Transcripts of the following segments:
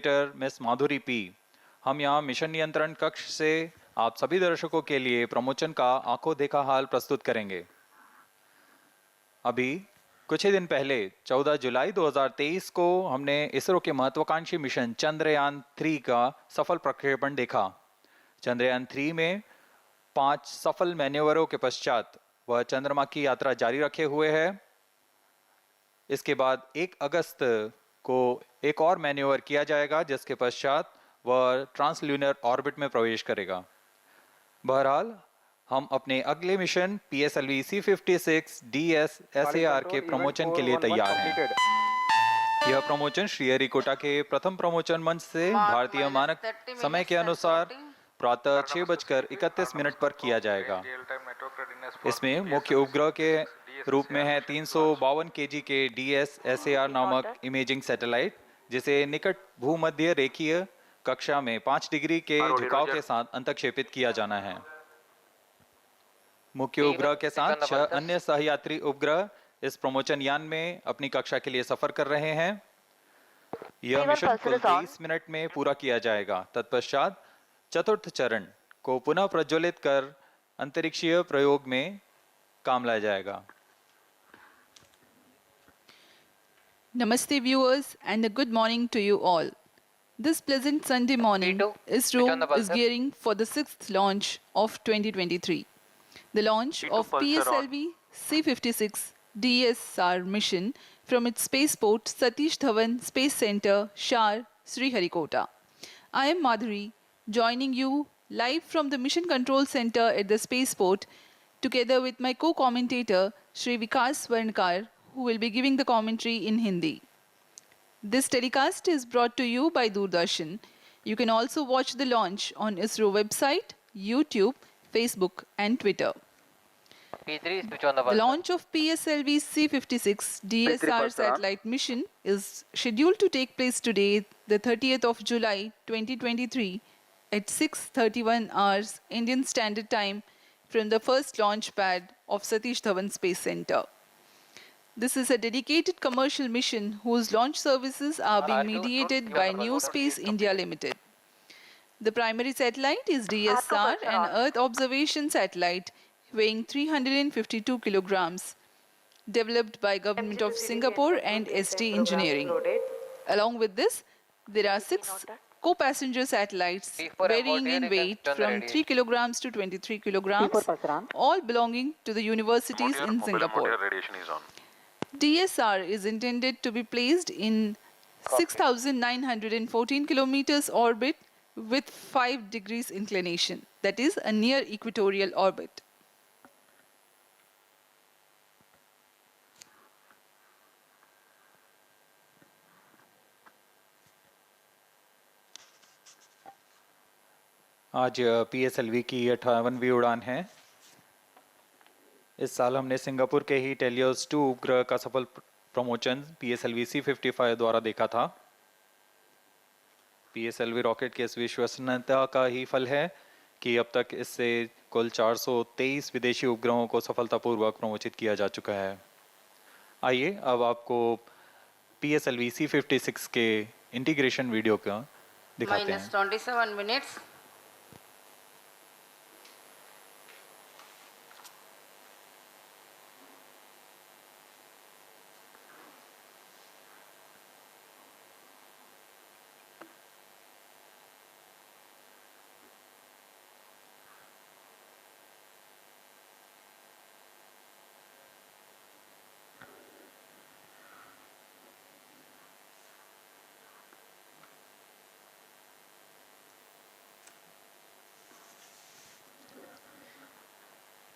Coordinator miss माधुरी P. हम यहाँ mission नियंत्रण कक्ष से आप सभी दर्शकों के लिए प्रमोशन का आंखों देखा हाल प्रस्तुत करेंगे। अभी कुछ ही दिन पहले 14 जुलाई 2023 को हमने इसरो के महत्वाकांक्षी मिशन चंद्रयान 3 का सफल प्रक्षेपण देखा। चंद्रयान 3 में 5 सफल मैन्यूवरों के पश्चात वह चंद्रमा की यात्रा जारी रखे हुए है। इसके बाद 1 अगस्त को एक और मैन्यूवर किया जाएगा, जिसके पश्चात वह ट्रांसल्यूनर ऑर्बिट में प्रवेश करेगा। बहरहाल हम अपने अगले मिशन PSLV-C56 DS-SAR के प्रमोशन के लिए तैयार हैं। यह प्रमोशन श्रीहरिकोटा के प्रथम प्रमोशन मंच से भारतीय मानक समय के अनुसार प्रातः 6:31 पर किया जाएगा। इसमें मुख्य उपग्रह के रूप में है 352 kg के DS-SAR नामक इमेजिंग सैटेलाइट, जिसे निकट भूमध्य रेखीय कक्षा में 5 डिग्री के झुकाव के साथ अंतक्षेपित किया जाना है। मुख्य उपग्रह के साथ 6 अन्य सहयात्री उपग्रह इस प्रमोशन यान में अपनी कक्षा के लिए सफर कर रहे हैं। यह मिशन कुल 23 मिनट में पूरा किया जाएगा। तत्पश्चात चतुर्थ चरण को पुनः प्रज्वलित कर अंतरिक्षीय प्रयोग में काम लाया जाएगा। Namaste viewers and a good morning to you all. This pleasant Sunday morning, ISRO is gearing for the 6th launch of 2023. The launch of PSLV-C56 DS-SAR mission from its spaceport Satish Dhawan Space Center, SHAR Sriharikota. I am Madhuri, joining you live from the Mission Control Center at the spaceport, together with my co-commentator Shri Vikas Varnkar, who will be giving the commentary in Hindi. This telecast is brought to you by Doordarshan. You can also watch the launch on ISRO website, YouTube, Facebook and Twitter. The launch of PSLV-C56 DS-SAR satellite mission is scheduled to take place today, the 30th of July 2023 at 6:31 hours Indian Standard Time from the first launch pad of Satish Dhawan Space Center. This is a dedicated commercial mission whose launch services are being mediated by New Space India Limited. The primary satellite is DS-SAR, an Earth observation satellite weighing 352 kilograms, developed by Government of Singapore and SD Engineering. Along with this, there are 6 co-passenger satellites varying in weight from 3 kilograms to 23 kilograms, all belonging to the universities in Singapore. DSR is intended to be placed in 6,914 kilometers orbit with 5 degrees inclination, that is a near equatorial orbit. आज PSLV की 58वीं उड़ान है। इस साल हमने Singapore के ही teleost 2 उपग्रह का सफल प्रमोशन PSLV-C55 द्वारा देखा था। PSLV रॉकेट के इस विश्वसनीयता का ही फल है कि अब तक इससे कुल 423 विदेशी उपग्रहों को सफलतापूर्वक प्रमोचित किया जा चुका है। आइए अब आपको PSLV-C56 के इंटीग्रेशन वीडियो का दिखाते हैं। -27 minutes.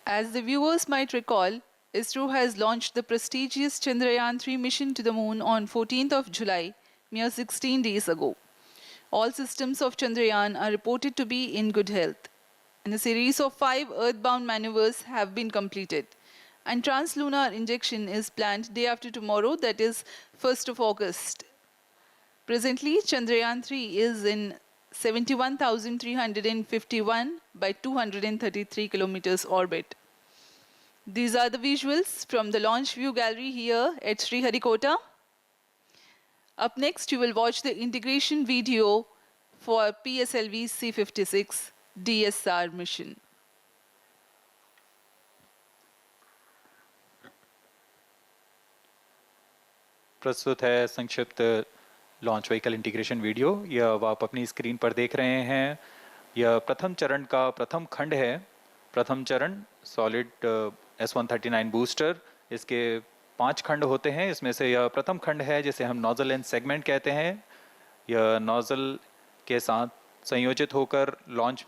As the viewers might recall, ISRO has launched the prestigious Chandrayaan 3 mission to the moon on 14th of July, mere 16 days ago. All systems of Chandrayaan are reported to be in good health, and a series of 5 earthbound maneuvers have been completed. And translunar injection is planned day after tomorrow, that is 1st of August. Presently, Chandrayaan 3 is in 71,351 by 233 kilometers orbit. These are the visuals from the launch view gallery here at Sriharikota. Up next, you will watch the integration video for PSLV-C56 DS-SAR mission. प्रस्तुत है संक्षिप्त launch vehicle integration video. यह अब आप अपनी screen पर देख रहे हैं। यह प्रथम चरण का प्रथम खंड है। प्रथम चरण सॉलिड S139 बूस्टर, इसके 5 खंड होते हैं। इसमें से यह प्रथम खंड है जिसे हम नोजल एंड सेगमेंट कहते हैं। यह नोजल के साथ संयोजित होकर लॉन्च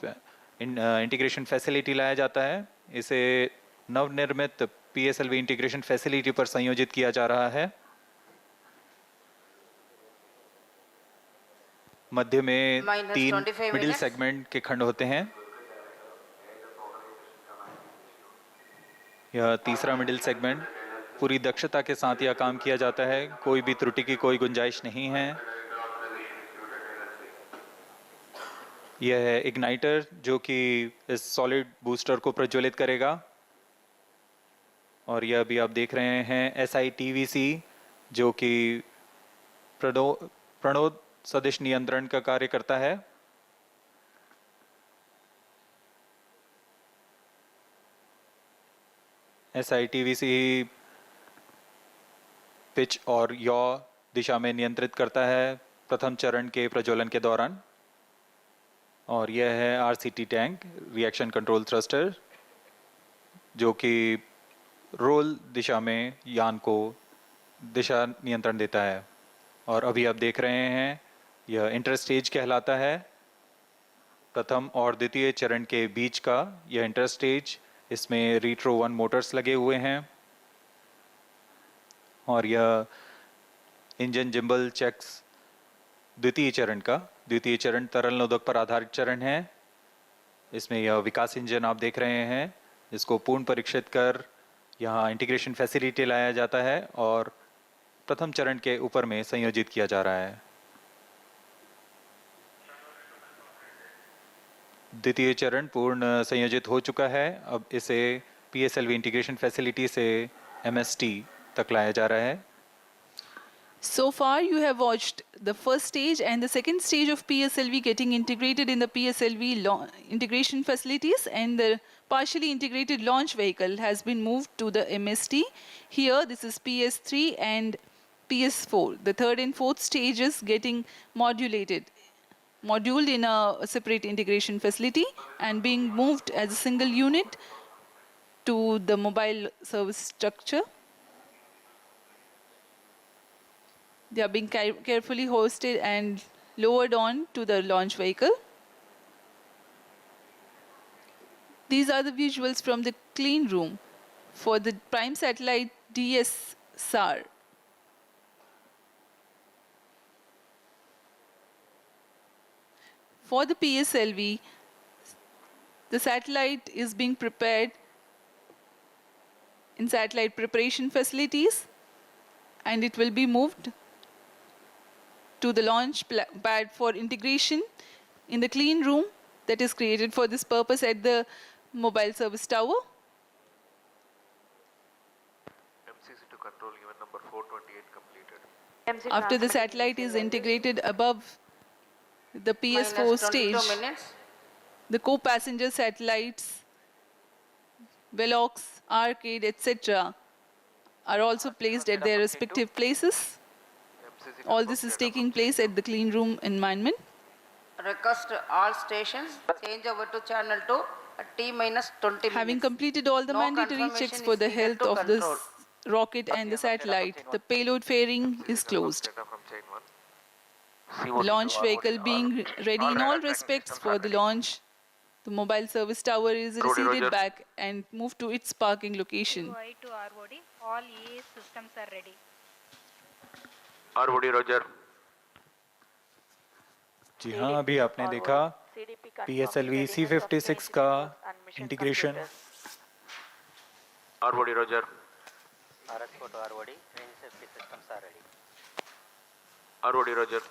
इंटीग्रेशन फैसिलिटी लाया जाता है। इसे नवनिर्मित PSLV इंटीग्रेशन फैसिलिटी पर संयोजित किया जा रहा है। मध्य में 3 मिडिल सेगमेंट के खंड होते हैं। यह तीसरा मिडिल सेगमेंट पूरी दक्षता के साथ यह काम किया जाता है। कोई भी त्रुटि की कोई गुंजाइश नहीं है। यह है इग्नाइटर जो कि इस सॉलिड बूस्टर को प्रज्वलित करेगा। और यह भी आप देख रहे हैं SITVC जो कि प्रणोद सदिश नियंत्रण का कार्य करता है। SITVC पिच और यॉ दिशा में नियंत्रित करता है प्रथम चरण के प्रज्वलन के दौरान। और यह है RCT tank, reaction control thruster, जो कि रोल दिशा में यान को दिशा नियंत्रण देता है। और अभी आप देख रहे हैं यह इंटर स्टेज कहलाता है। प्रथम और द्वितीय चरण के बीच का यह इंटर स्टेज, इसमें रीट्रो 1 मोटर्स लगे हुए हैं। और यह इंजन जिम्बल चेक्स द्वितीय चरण तरल नोदक पर आधारित चरण है। इसमें यह विकास इंजन आप देख रहे हैं, इसको पूर्ण परीक्षित कर यहाँ इंटीग्रेशन फैसिलिटी लाया जाता है और प्रथम चरण के ऊपर में संयोजित किया जा रहा है। द्वितीय चरण पूर्ण संयोजित हो चुका है। अब इसे PSLV इंटीग्रेशन फैसिलिटी से MST तक लाया जा रहा है। So far, you have watched the first stage and the second stage of PSLV getting integrated in the PSLV integration facilities, and the partially integrated launch vehicle has been moved to the MST. Here, this is PS3 and PS4. The third and fourth stages getting moduled in a separate integration facility and being moved as a single unit to the mobile service structure. They are being carefully hoisted and lowered on to the launch vehicle. These are the visuals from the clean room for the prime satellite DS-SAR. For the PSLV, the satellite is being prepared in satellite preparation facilities, and it will be moved to the launch pad for integration in the clean room that is created for this purpose at the mobile service tower. MCC to control event number 428 completed. After the satellite is integrated above the PS4 stage, the co-passenger satellites, Velox, Arcade, etc. are also placed at their respective places. All this is taking place at the clean room environment. Request all stations change over to channel 2 at T-20 minutes. Having completed all the No mandatory confirmation checks is for the needed health to of this control. rocket and the satellite, the payload fairing is closed. Data from chain 1. The launch vehicle being ready in all respects for the launch, the mobile service tower is receded back and moved to its parking location. UI to ROD, all EAS systems are ready. ROD Roger. जी हाँ, अभी आपने देखा PSLV C56 का integration. ROD Roger. RS4 to ROD, range safety systems are ready. ROD Roger.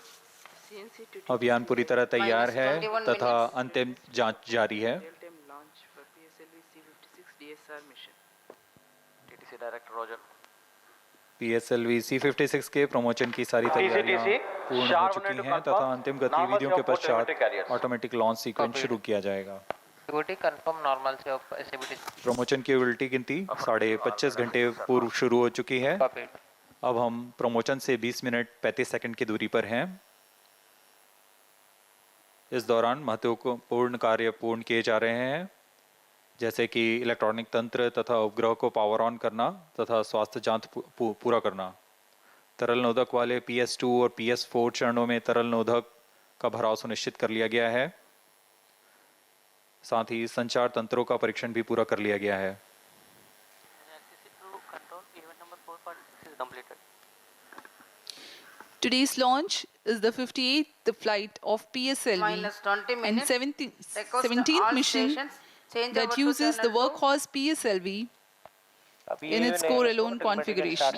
अभियान पूरी तरह तैयार है तथा अंतिम जांच जारी है। Real-time launch for PSLV C56 DS-SAR mission. TTC Director Roger. PSLV-C56 के प्रमोशन की सारी तैयारियां पूर्ण हो चुकी हैं तथा अंतिम गतिविधियों के पश्चात ऑटोमेटिक लॉन्च सीक्वेंस शुरू किया जाएगा। कंफर्म नॉर्मल से ऑफ एसएबीटी प्रमोशन की उल्टी गिनती 25.5 घंटे पूर्व शुरू हो चुकी है। अब हम प्रमोशन से 20 मिनट 35 सेकंड की दूरी पर हैं। इस दौरान महत्वपूर्ण कार्य पूर्ण किए जा रहे हैं, जैसे कि इलेक्ट्रॉनिक तंत्र तथा उपग्रह को पावर ऑन करना तथा स्वास्थ्य जांच पूरा करना। तरल नोदक वाले PS2 और PS4 चरणों में तरल नोदक का भराव सुनिश्चित कर लिया गया है। साथ ही संचार तंत्रों का परीक्षण भी पूरा कर लिया गया है। Today's launch is the 58th flight of PSLV minus 20 and minutes. 17th all mission stations, change over that to uses the channel 2. workhorse PSLV in its core-alone configuration.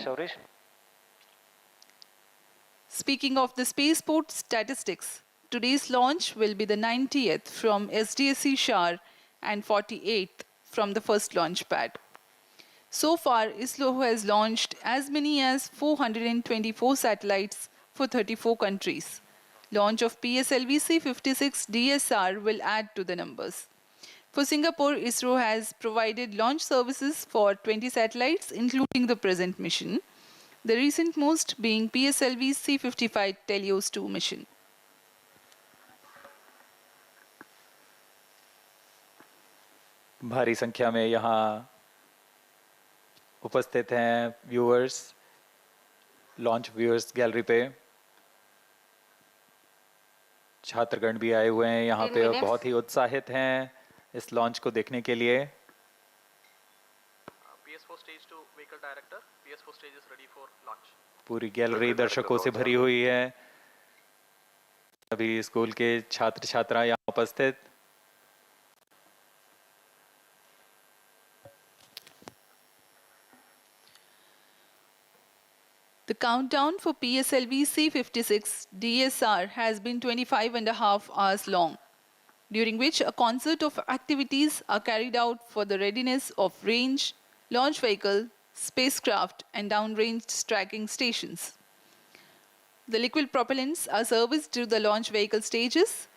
Speaking of the spaceport statistics, today's launch will be the 90th from SDSC SHAR and 48th from the first launch pad. So far, ISRO has launched as many as 424 satellites for 34 countries. Launch of PSLV-C56 DS-SAR will add to the numbers. For Singapore, ISRO has provided launch services for 20 satellites, including the present mission, the recent most being PSLV-C55 Telios 2 mission. भारी संख्या में यहाँ उपस्थित हैं viewers, launch viewers gallery पे छात्रगण भी आए हुए हैं यहाँ पे, बहुत ही उत्साहित हैं इस लॉन्च को देखने के लिए। PS4 stage 2 vehicle director, PS4 stage is ready for launch. पूरी गैलरी दर्शकों से भरी हुई है। अभी स्कूल के छात्र छात्रा यहाँ उपस्थित। The countdown for PSLV C56 DS-SAR has been 25.5 hours long, during which a concert of activities are carried out for the readiness of range, launch vehicle, spacecraft, and downrange tracking stations. The liquid propellants are serviced to the launch vehicle stages.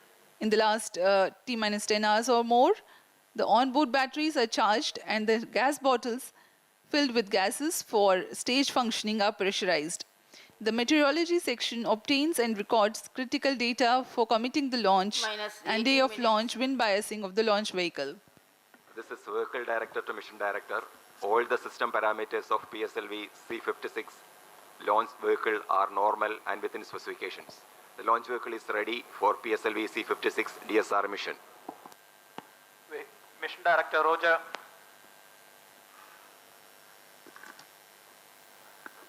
In the last T-10 hours or more, the onboard batteries are charged and the gas bottles filled with gases for stage functioning are pressurized. The meteorology section obtains and records critical data for committing the launch Minus and day 18 of minutes. launch wind biasing of the launch vehicle. This is vehicle director to mission director. All the system parameters of PSLV C56 launch vehicle are normal and within specifications. The launch vehicle is ready for PSLV C56 DSR mission. Mission Director Roger.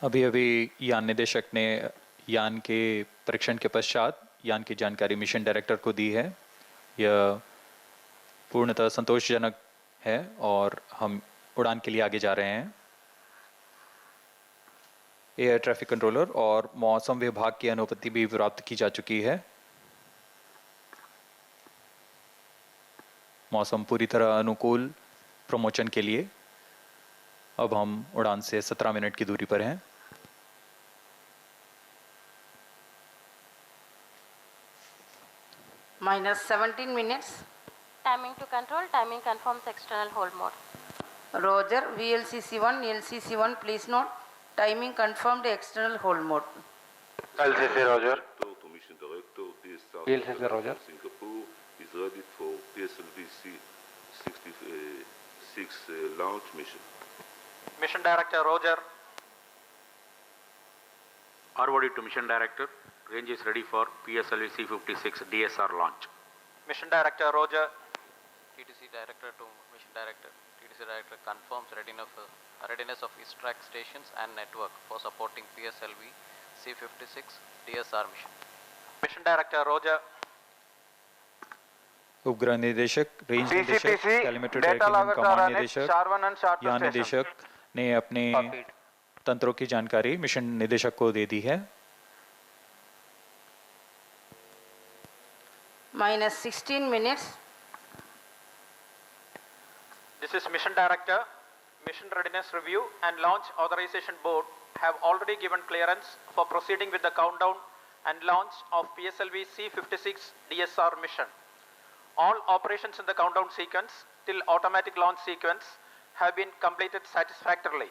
अभी अभी यान निदेशक ने यान के परीक्षण के पश्चात यान की जानकारी मिशन डायरेक्टर को दी है। यह पूर्णतः संतोषजनक है और हम उड़ान के लिए आगे जा रहे हैं। एयर ट्रैफिक कंट्रोलर और मौसम विभाग की अनुमति भी प्राप्त की जा चुकी है। मौसम पूरी तरह अनुकूल प्रमोशन के लिए अब हम उड़ान से 17 मिनट की दूरी पर हैं। Minus 17 minutes. Timing to control, timing confirms external hold mode. Roger, VLCC1, LCC1, please note, timing confirmed external hold mode. LCC Roger. To mission director, DS-SAR VLCC Roger. Singapore is ready for PSLV-C56 launch mission. Mission Director Roger. ROD to Mission Director, range is ready for PSLV-C56 DSR launch. Mission Director Roger. TTC Director to Mission Director. TTC Director confirms readiness of its track stations and network for supporting PSLV C56 DSR mission. Mission Director Roger. उपग्रह निदेशक, range निदेशक, telemetry tracking and command निदेशक, यान निदेशक ने अपने तंत्रों की जानकारी मिशन निदेशक को दे दी है। Minus 16 minutes. This is Mission Director. Mission Readiness Review and Launch Authorization Board have already given clearance for proceeding with the countdown and launch of PSLV-C56 DS-SAR mission. All operations in the countdown sequence till automatic launch sequence have been completed satisfactorily.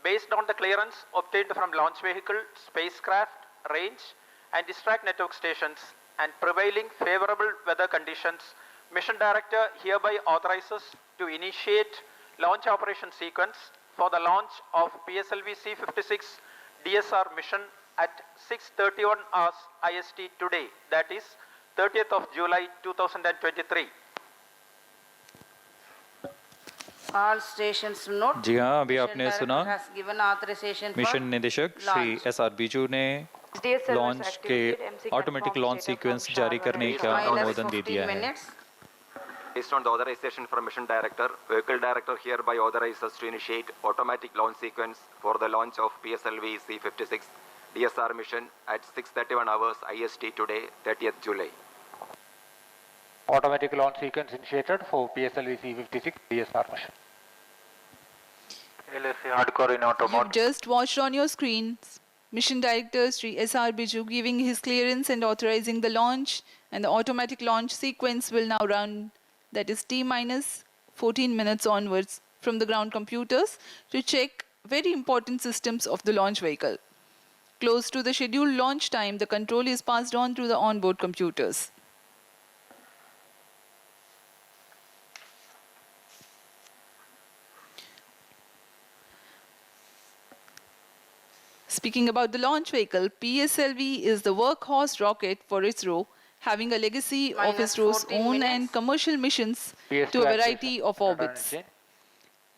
Based on the clearance obtained from launch vehicle, spacecraft, range and distract network stations and prevailing favorable weather conditions, Mission Director hereby authorizes to initiate launch operation sequence for the launch of PSLV-C56 DS-SAR mission at 6:31 hours IST today, that is 30th of July 2023. All stations note. जी हाँ, अभी Mission आपने Director सुना has given authorization for mission निदेशक Shri launch. SR Biju ने launch के automatic launch sequence जारी करने का Minus अनुमोदन दे 15 दिया है। minutes. Based on the authorization from Mission Director, Vehicle Director hereby authorizes to initiate automatic launch sequence for the launch of PSLV-C56 DS-SAR mission at 6:31 hours IST today, 30th July. Automatic launch sequence initiated for PSLV-C56 DS-SAR mission. LSA hardcore in auto You've mode. just watched on your screens Mission Director Sri SR Biju giving his clearance and authorizing the launch, and the automatic launch sequence will now run, that is T minus 14 minutes onwards from the ground computers to check very important systems of the launch vehicle. Close to the scheduled launch time, the control is passed on to the onboard computers. Speaking about the launch vehicle, PSLV is the workhorse rocket for ISRO, having a legacy of Minus ISRO's 14 own minutes. and commercial missions PS2 to a variety activation. of orbits.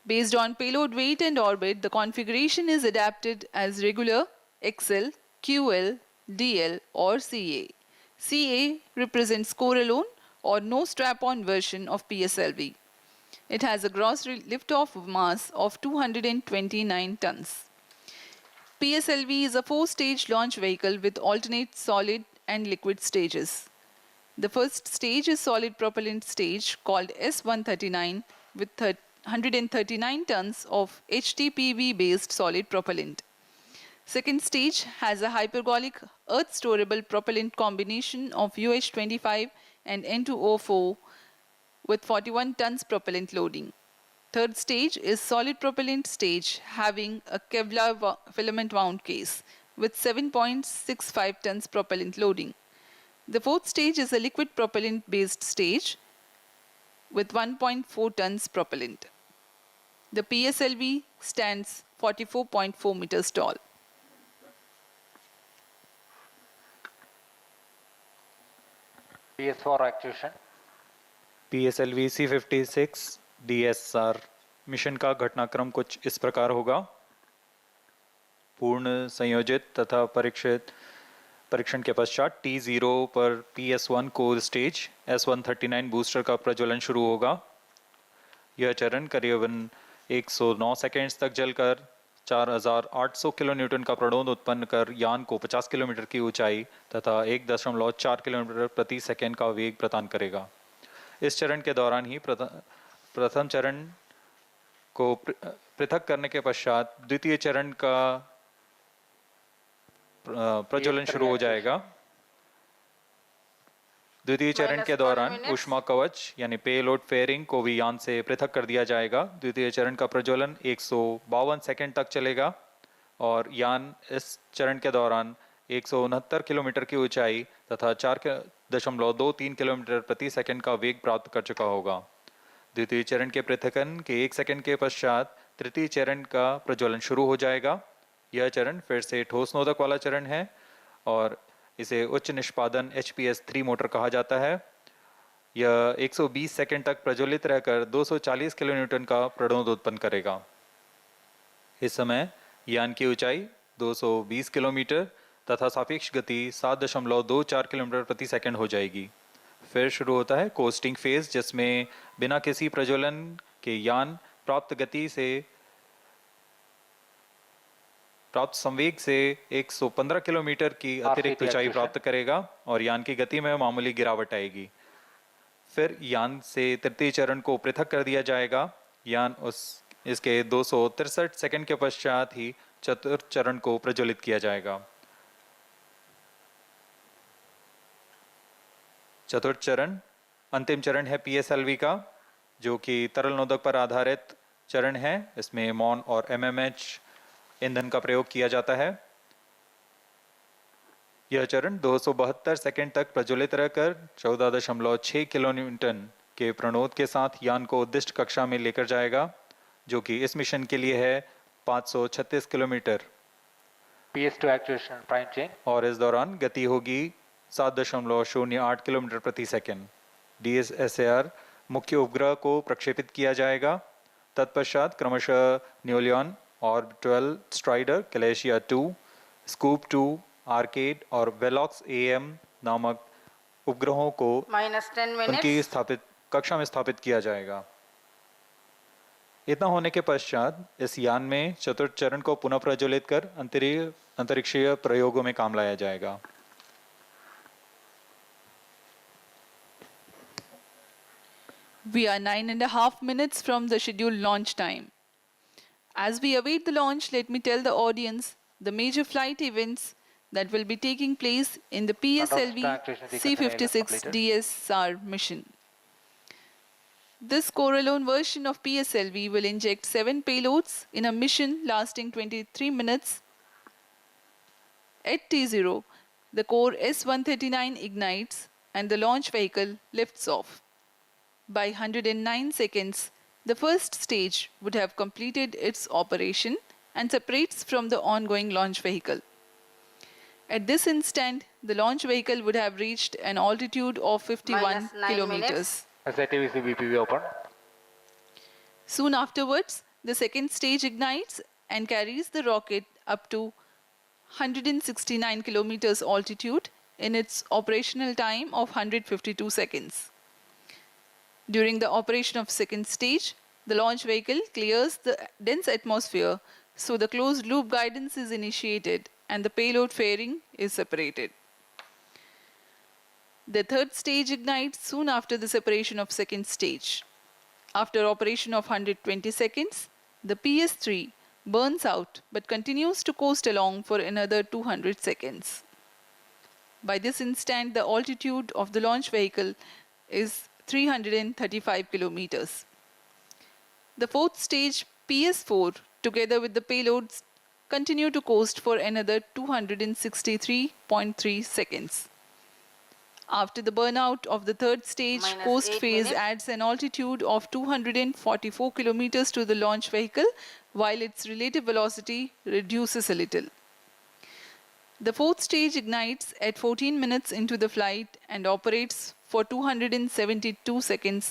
Based on payload weight and orbit, the configuration is adapted as regular, XL, QL, DL or CA. CA represents core alone or no strap-on version of PSLV. It has a gross liftoff mass of 229 tons. PSLV is a 4-stage launch vehicle with alternate solid and liquid stages. The first stage is solid propellant stage called S139 with 139 tons of HTPV-based solid propellant. Second stage has a hypergolic earth-storable propellant combination of UH-25 and N2O4 with 41 tons propellant loading. Third stage is solid propellant stage having a Kevlar filament wound case with 7.65 tons propellant loading. The fourth stage is a liquid propellant based stage with 1.4 tons propellant. The PSLV stands 44.4 meters tall. PS4 activation. PSLV-C56 DS-SAR mission का घटनाक्रम कुछ इस प्रकार होगा। पूर्ण संयोजित तथा परीक्षण के पश्चात T0 पर PS1 core stage S139 booster का प्रज्वलन शुरू होगा। यह चरण करीबन 109 सेकेंड्स तक जलकर 4800 किलोन्यूटन का प्रणोद उत्पन्न कर यान को 50 किलोमीटर की ऊंचाई तथा 1.4 किलोमीटर प्रति सेकेंड का वेग प्रदान करेगा। इस चरण के दौरान ही प्रथम चरण को पृथक करने के पश्चात द्वितीय चरण का प्रज्वलन शुरू हो जाएगा। द्वितीय चरण के दौरान ऊष्मा कवच यानी पेलोड फेयरिंग को भी यान से पृथक कर दिया जाएगा। द्वितीय चरण का प्रज्वलन 152 सेकंड तक चलेगा और यान इस चरण के दौरान 169 किलोमीटर की ऊंचाई तथा 4.23 किलोमीटर प्रति सेकंड का वेग प्राप्त कर चुका होगा। द्वितीय चरण के पृथकन के 1 सेकंड के पश्चात तृतीय चरण का प्रज्वलन शुरू हो जाएगा। यह चरण फिर से ठोस नोदक वाला चरण है और इसे उच्च निष्पादन HPS-3 मोटर कहा जाता है। यह 120 सेकंड तक प्रज्वलित रहकर 240 किलोन्यूटन का प्रणोद उत्पन्न करेगा। इस समय यान की ऊंचाई 220 किलोमीटर तथा सापेक्ष गति 7.24 किलोमीटर प्रति सेकंड हो जाएगी। फिर शुरू होता है कोस्टिंग फेज, जिसमें बिना किसी प्रज्वलन के यान प्राप्त संवेग से 115 किलोमीटर की अतिरिक्त ऊंचाई प्राप्त करेगा और यान की गति में मामूली गिरावट आएगी। फिर यान से तृतीय चरण को पृथक कर दिया जाएगा। यान इसके 263 सेकंड के पश्चात ही चतुर्थ चरण को प्रज्वलित किया जाएगा। चतुर्थ चरण अंतिम चरण है PSLV का, जो कि तरल नोदक पर आधारित चरण है। इसमें MON और MMH ईंधन का प्रयोग किया जाता है। यह चरण 272 सेकंड तक प्रज्वलित रहकर 14.6 किलोन्यूटन के प्रणोद के साथ यान को उद्दिष्ट कक्षा में लेकर जाएगा, जो कि इस मिशन के लिए है 536 kilometre. PS2 actuation prime chain. और इस दौरान गति होगी 7.08 किलोमीटर प्रति सेकंड। DS-SAR मुख्य उपग्रह को प्रक्षेपित किया जाएगा। तत्पश्चात क्रमशः न्यूलियन, ऑर्बिटल स्ट्राइडर, कैलेशिया 2, स्कूप 2, आर्केड और वेलॉक्स AM नामक उपग्रहों को -10 उनकी minutes. कक्षा में स्थापित किया जाएगा। इतना होने के पश्चात इस यान में चतुर्थ चरण को पुनः प्रज्वलित कर अंतरिक्षीय प्रयोगों में काम लाया जाएगा। We are 9.5 minutes from the scheduled launch time. As we await the launch, let me tell the audience the major flight events that will be taking place in the PSLV-C56 DS-SAR mission. This core-alone version of PSLV will inject 7 payloads in a mission lasting 23 minutes. At T0, the core S-139 ignites and the launch vehicle lifts off. By 109 seconds, the first stage would have completed its operation and separates from the ongoing launch vehicle. At this instant, the launch vehicle would have reached an altitude of 51 -9 kilometers. SATVC BPV open. Soon afterwards, the second stage ignites and carries the rocket up to 169 kilometers altitude in its operational time of 152 seconds. During the operation of second stage, the launch vehicle clears the dense atmosphere, so the closed loop guidance is initiated and the payload fairing is separated. The third stage ignites soon after the separation of second stage. After operation of 120 seconds, the PS3 burns out but continues to coast along for another 200 seconds. By this instant, the altitude of the launch vehicle is 335 kilometers. The fourth stage, PS4, together with the payloads, continue to coast for another 263.3 seconds. After the burnout of the third stage, coast -8 phase minutes. adds an altitude of 244 kilometers to the launch vehicle, while its relative velocity reduces a little. The fourth stage ignites at 14 minutes into the flight and operates for 272 seconds,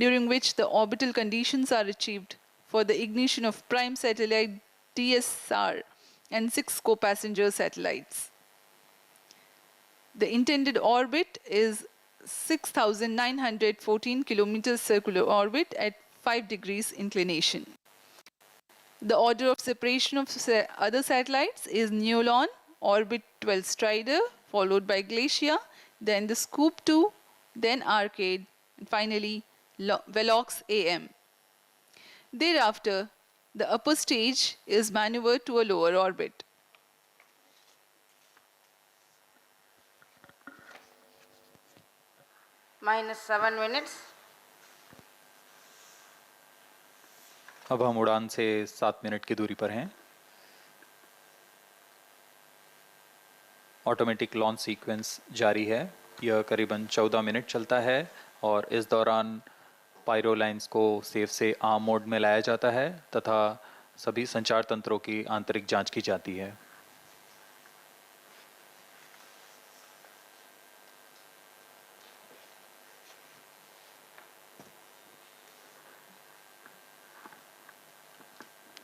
during which the orbital conditions are achieved for the ignition of prime satellite DS-SAR and 6 co-passenger satellites. The intended orbit is 6,914 kilometers circular orbit at 5 degrees inclination. The order of separation of other satellites is Neolon, orbit 12 Strider, followed by Glacia, then the Scoop 2, then Arcade, and finally Velox AM. Thereafter, the upper stage is maneuvered to a lower orbit. -7 minutes. अब हम उड़ान से 7 minute की दूरी पर हैं। Automatic launch sequence जारी है। यह करीबन 14 मिनट चलता है और इस दौरान पायरो लाइन्स को सेफ से आर्म मोड में लाया जाता है तथा सभी संचार तंत्रों की आंतरिक जांच की जाती है।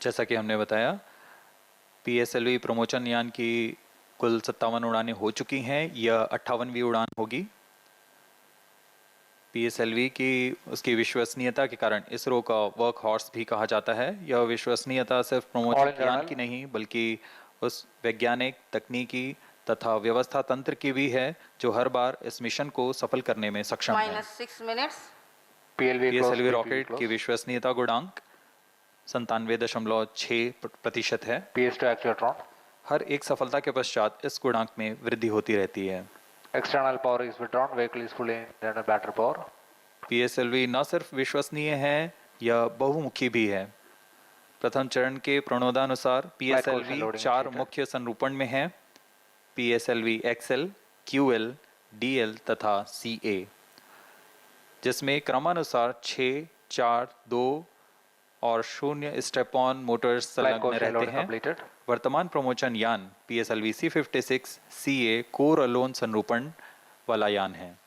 जैसा कि हमने बताया, PSLV प्रमोचन यान की कुल 57 उड़ानें हो चुकी हैं। यह 58वीं उड़ान होगी। PSLV की उसकी विश्वसनीयता के कारण इसरो का वर्क हॉर्स भी कहा जाता है। यह विश्वसनीयता सिर्फ प्रमोचन यान की नहीं बल्कि उस वैज्ञानिक, तकनीकी तथा व्यवस्था तंत्र की भी है जो हर बार इस मिशन को सफल करने में सक्षम है। -6 minutes. PSLV रॉकेट की विश्वसनीयता गुणांक 97.6% है। PS to actuatron. हर एक सफलता के पश्चात इस गुणांक में वृद्धि होती रहती है। External power is withdrawn. Vehicle is fully in battery power. PSLV न सिर्फ विश्वसनीय है, यह बहुमुखी भी है। प्रथम चरण के प्रणोदानुसार PSLV 4 मुख्य संरूपण में है: PSLV XL, QL, DL तथा CA, जिसमें क्रमानुसार 6, 4, 2 और 0 स्टेप ऑन मोटर्स संलग्न रहते हैं। वर्तमान प्रमोचन यान PSLV C56 CA core alone संरूपण वाला यान है।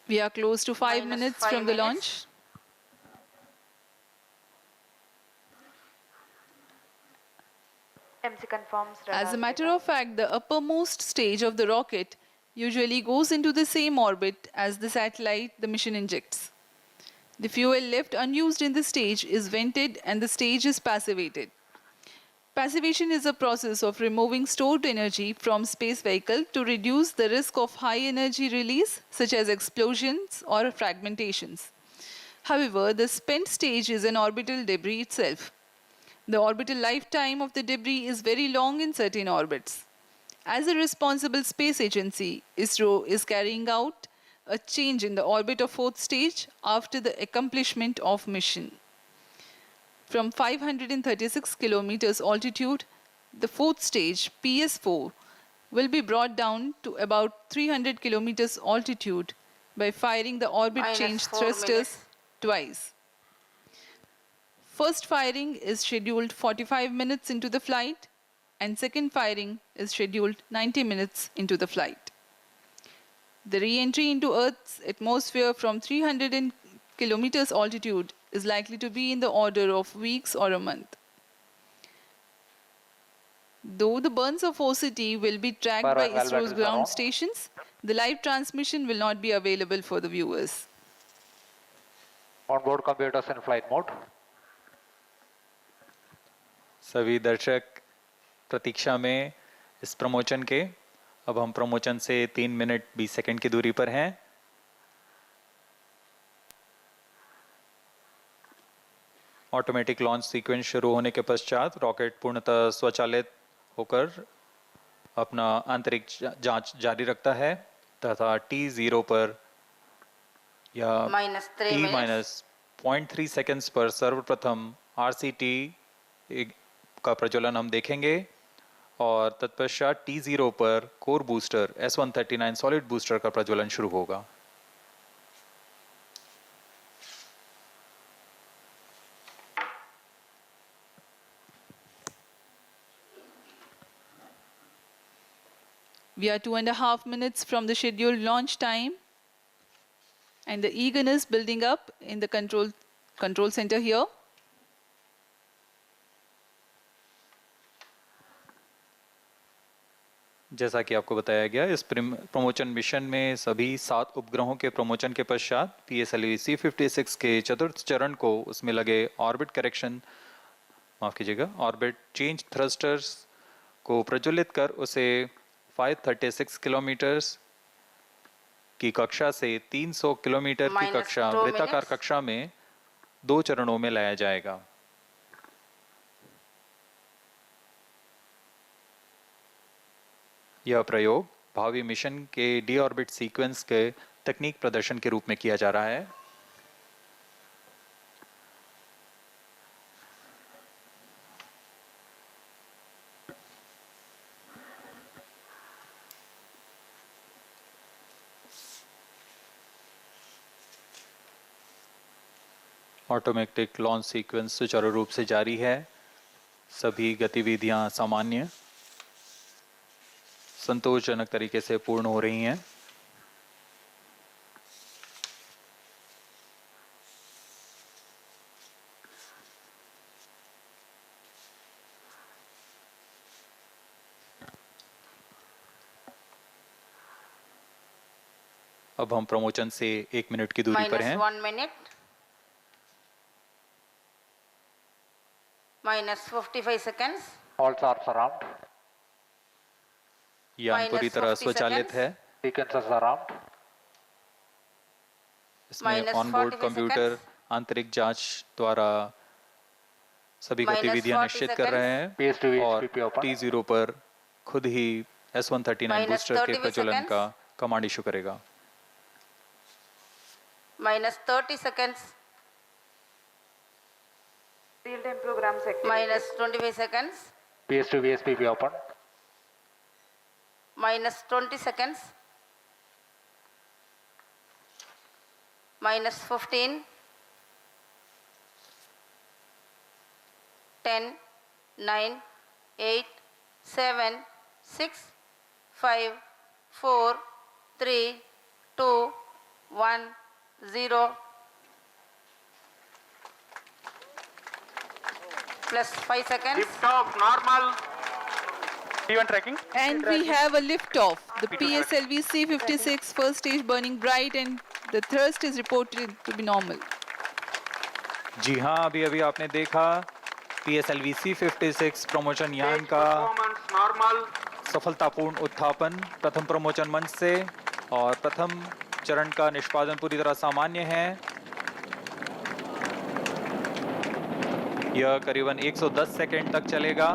We are close to 5 minutes from the launch. MC confirms As a matter of fact, the uppermost stage of the rocket usually goes into the same orbit as the satellite the mission injects. The fuel left unused in the stage is vented and the stage is passivated. Passivation is a process of removing stored energy from space vehicle to reduce the risk of high energy release such as explosions or fragmentations. However, the spent stage is an orbital debris itself. The orbital lifetime of the debris is very long in certain orbits. As a responsible space agency, ISRO is carrying out a change in the orbit of fourth stage after the accomplishment of mission. From 536 kilometers altitude, the fourth stage, PS4, will be brought down to about 300 kilometers altitude by firing the orbit change thrusters twice. First firing is scheduled 45 minutes into the flight, and second firing is scheduled 90 minutes into the flight. The re-entry into Earth's atmosphere from 300 kilometers altitude is likely to be in the order of weeks or a month. Though the burns of OCT will be tracked by ISRO's ground stations, the live transmission will not be available for the viewers. On-board computers in flight mode. सभी दर्शक प्रतीक्षा में इस प्रमोचन के। अब हम प्रमोचन से 3 minute 20 second की दूरी पर हैं। ऑटोमेटिक लॉन्च सीक्वेंस शुरू होने के पश्चात रॉकेट पूर्णतः स्वचालित होकर अपना आंतरिक जांच जारी रखता है तथा T0 पर या T-0.3 सेकंड्स पर सर्वप्रथम RCT का प्रज्वलन हम देखेंगे और तत्पश्चात T0 पर core booster S139 solid booster का प्रज्वलन शुरू होगा। We are 2.5 minutes from the scheduled launch time, and the eagerness building up in the control center here. जैसा कि आपको बताया गया, इस प्रमोचन मिशन में सभी 7 उपग्रहों के प्रमोचन के पश्चात PSLV C56 के चतुर्थ चरण को उसमें लगे ऑर्बिट चेंज थ्रस्टर्स को प्रज्वलित कर उसे 536 किलोमीटर्स की कक्षा से 300 किलोमीटर की कक्षा वृत्ताकार कक्षा में 2 चरणों में लाया जाएगा। यह प्रयोग भावी मिशन के डी ऑर्बिट सीक्वेंस के तकनीक प्रदर्शन के रूप में किया जा रहा है। ऑटोमेटिक लॉन्च सीक्वेंस सुचारू रूप से जारी है। सभी गतिविधियां सामान्य संतोषजनक तरीके से पूर्ण हो रही हैं। अब हम प्रमोचन से 1 मिनट की दूरी पर हैं। -1 minute. minus 55 seconds, All SHARs armed. यान पूरी minus तरह 40 स्वचालित seconds, है। Sequencers are armed. इसमें minus ऑनबोर्ड 45 कंप्यूटर seconds, आंतरिक जांच द्वारा सभी minus गतिविधियां 40 निश्चित कर रहे seconds, हैं PS2 और HPP open. T0 पर खुद ही S139 minus बूस्टर के 30 प्रज्वलन seconds, का कमांड इशू करेगा। minus 30 seconds, Real-time programs activated. minus 25 seconds, PS2 VSPP open. minus 20 seconds, minus 15, 10, 9, 8, 7, 6, 5, 4, 3, 2, 1, 0. Plus 5 seconds. Lift off normal. T1 tracking. And we have a lift-off. The PSLV-C56 first stage burning bright and the thrust is reported to be normal. जी हाँ, अभी अभी आपने देखा PSLV C56 promotion यान का Performance normal. सफलतापूर्ण उत्थापन प्रथम प्रमोचन मंच से और प्रथम चरण का निष्पादन पूरी तरह सामान्य है। यह करीबन 110 सेकंड तक चलेगा।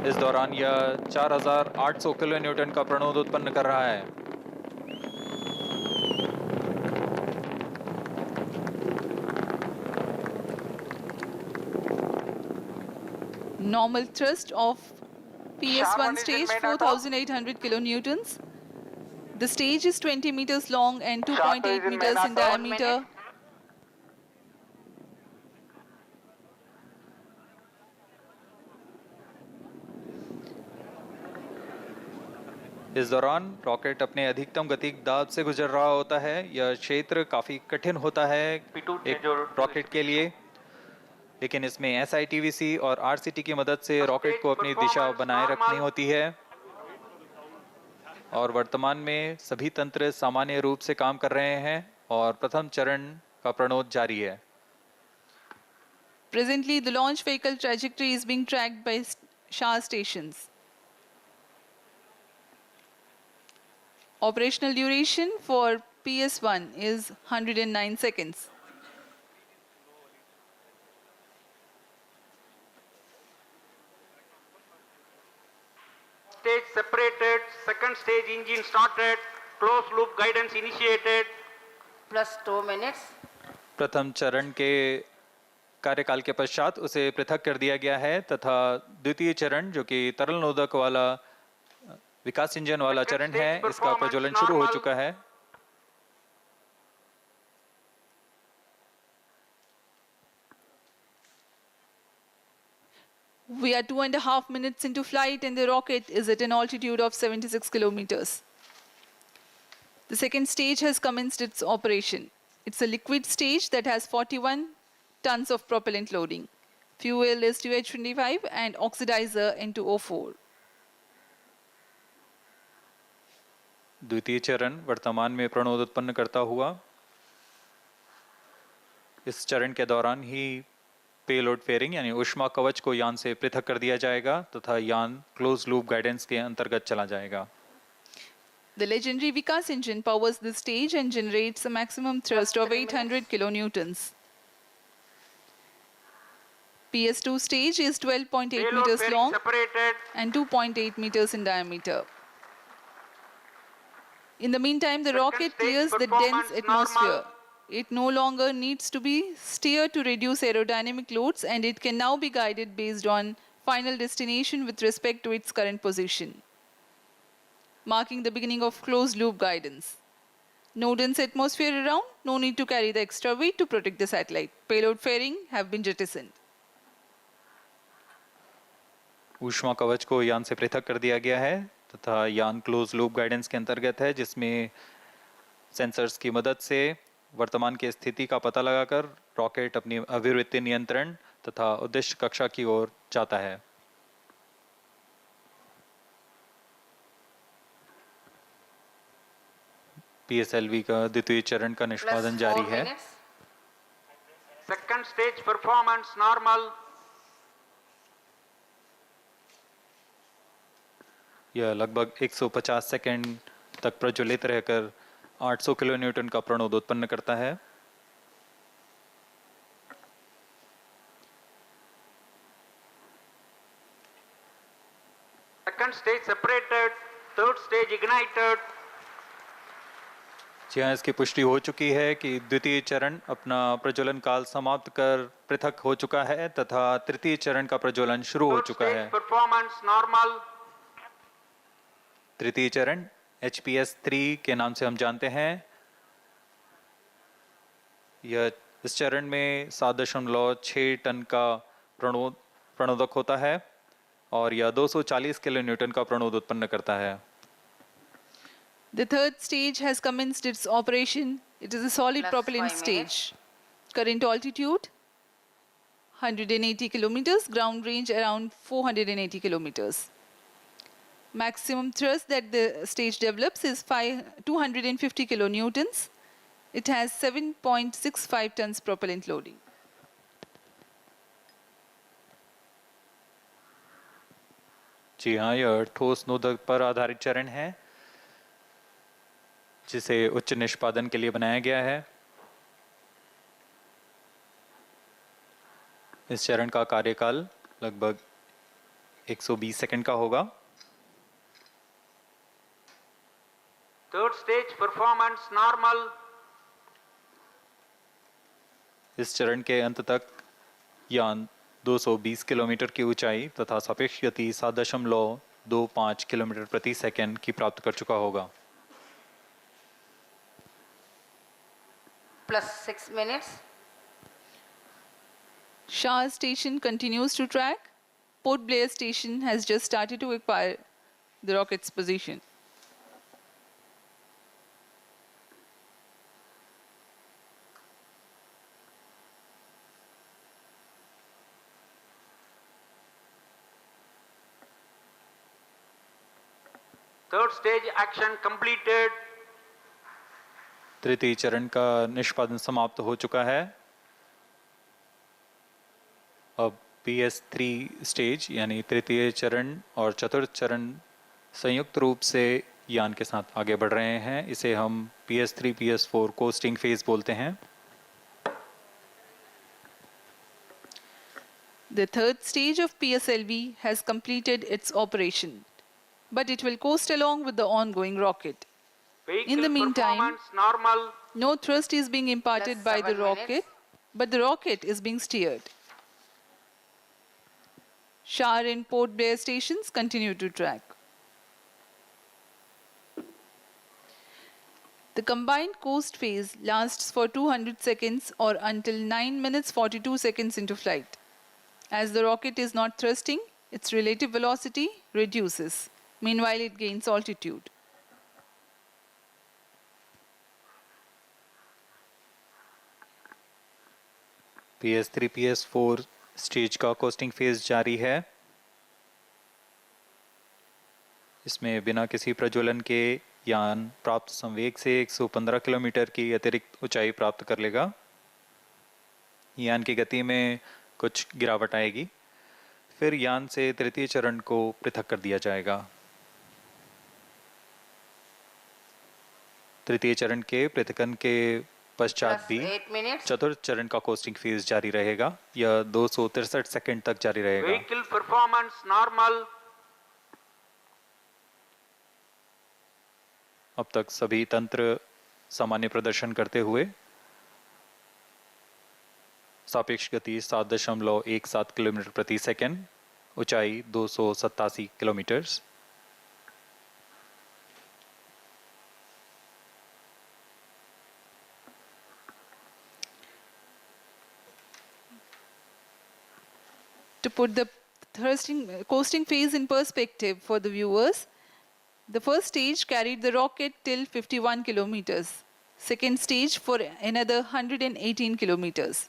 इस दौरान यह 4800 किलो न्यूटन का प्रणोद उत्पन्न कर रहा है। Normal thrust of PS1 stage 4,800 kilonewtons. The stage is 20 meters long and 2.8 meters in diameter. इस दौरान रॉकेट अपने अधिकतम गतिक दाब से गुजर रहा होता है। यह क्षेत्र काफ़ी कठिन होता है एक रॉकेट के लिए, लेकिन इसमें SITVC और RCT की मदद से रॉकेट को अपनी दिशा बनाए रखनी होती है और वर्तमान में सभी तंत्र सामान्य रूप से काम कर रहे हैं और प्रथम चरण का प्रणोद जारी है। Presently, the launch vehicle trajectory is being tracked by SHAR stations. Operational duration for PS1 is 109 seconds. Stage separated, second stage engine started, closed loop guidance initiated. Plus 2 minutes. प्रथम चरण के कार्यकाल के पश्चात उसे पृथक कर दिया गया है तथा द्वितीय चरण जो कि तरल नोदक वाला विकास इंजन वाला चरण है, इसका प्रज्वलन शुरू हो चुका है। We are 2.5 minutes into flight and the rocket is at an altitude of 76 kilometers. The second stage has commenced its operation. It's a liquid stage that has 41 tons of propellant loading. Fuel is STH25 and oxidizer N2O4. द्वितीय चरण वर्तमान में प्रणोद उत्पन्न करता हुआ इस चरण के दौरान ही पेलोड फेयरिंग यानी ऊष्मा कवच को यान से पृथक कर दिया जाएगा तथा यान क्लोज लूप गाइडेंस के अंतर्गत चला जाएगा। The legendary Vikas engine powers this stage and generates a maximum thrust of 800 kilonewtons. PS2 stage is 12.8 meters long and 2.8 meters in diameter. In the meantime, the rocket clears the dense atmosphere. It no longer needs to be steered to reduce aerodynamic loads and it can now be guided based on final destination with respect to its current position, marking the beginning of closed-loop guidance. No dense atmosphere around, no need to carry the extra weight to protect the satellite. Payload fairing have been jettisoned. ऊष्मा कवच को यान से पृथक कर दिया गया है तथा यान क्लोज लूप गाइडेंस के अंतर्गत है, जिसमें सेंसर्स की मदद से वर्तमान की स्थिति का पता लगाकर रॉकेट अपनी अभिवृत्ति नियंत्रण तथा उद्देश्य कक्षा की ओर जाता है। PSLV का द्वितीय चरण का निष्पादन जारी है। Second stage performance normal. यह लगभग 150 सेकंड तक प्रज्वलित रहकर 800 किलोन्यूटन का प्रणोद उत्पन्न करता है। Second stage separated, third stage ignited. जी हाँ, इसकी पुष्टि हो चुकी है कि द्वितीय चरण अपना प्रज्वलन काल समाप्त कर पृथक हो चुका है तथा तृतीय चरण का प्रज्वलन शुरू हो चुका है। Performance normal. तृतीय चरण HPS 3 के नाम से हम जानते हैं। यह इस चरण में 7.6 टन का प्रणोदक होता है और यह 240 किलोन्यूटन का प्रणोद उत्पन्न करता है। The third stage has commenced its operation. It is a solid Plus propellant 5 stage. Current altitude 180 kilometers, ground range around 480 kilometers. Maximum thrust that the stage develops is 250 kilonewtons. It has 7.65 tons propellant loading. जी हाँ, यह ठोस नोदक पर आधारित चरण है जिसे उच्च निष्पादन के लिए बनाया गया है। इस चरण का कार्यकाल लगभग 120 सेकंड का होगा। Third stage performance normal. इस चरण के अंत तक यान 220 किलोमीटर की ऊंचाई तथा सापेक्ष गति 7.25 किलोमीटर प्रति सेकंड की प्राप्त कर चुका होगा। Plus 6 minutes. SHAR station continues to track. Port Blair station has just started to acquire the rocket's position. Third stage action completed. तृतीय चरण का निष्पादन समाप्त हो चुका है। अब PS3 स्टेज यानी तृतीय चरण और चतुर्थ चरण संयुक्त रूप से यान के साथ आगे बढ़ रहे हैं। इसे हम PS3 PS4 कोस्टिंग फेज बोलते हैं। The third stage of PSLV has completed its operation, but it will coast along with the ongoing rocket. In the meantime, normal. No thrust is being imparted Plus by the 7 rocket, minutes. but the rocket is being steered. SHAR and Port Blair stations continue to track. The combined coast phase lasts for 200 seconds or until 9 minutes 42 seconds into flight. As the rocket is not thrusting, its relative velocity reduces. Meanwhile, it gains altitude. PS3 PS4 stage का costing phase जारी है। इसमें बिना किसी प्रज्वलन के यान प्राप्त संवेग से 115 किलोमीटर की अतिरिक्त ऊंचाई प्राप्त कर लेगा। यान की गति में कुछ गिरावट आएगी, फिर यान से तृतीय चरण को पृथक कर दिया जाएगा। तृतीय चरण के पृथकन के पश्चात Plus भी 8 minutes. चतुर्थ चरण का कोस्टिंग फेज जारी रहेगा। यह 263 सेकंड तक जारी रहेगा। Vehicle performance normal. अब तक सभी तंत्र सामान्य प्रदर्शन करते हुए सापेक्ष गति 7.17 किलोमीटर प्रति सेकंड, ऊंचाई 287 kilometre. To put the coasting phase in perspective for the viewers, the first stage carried the rocket till 51 kilometers. Second stage for another 118 kilometers.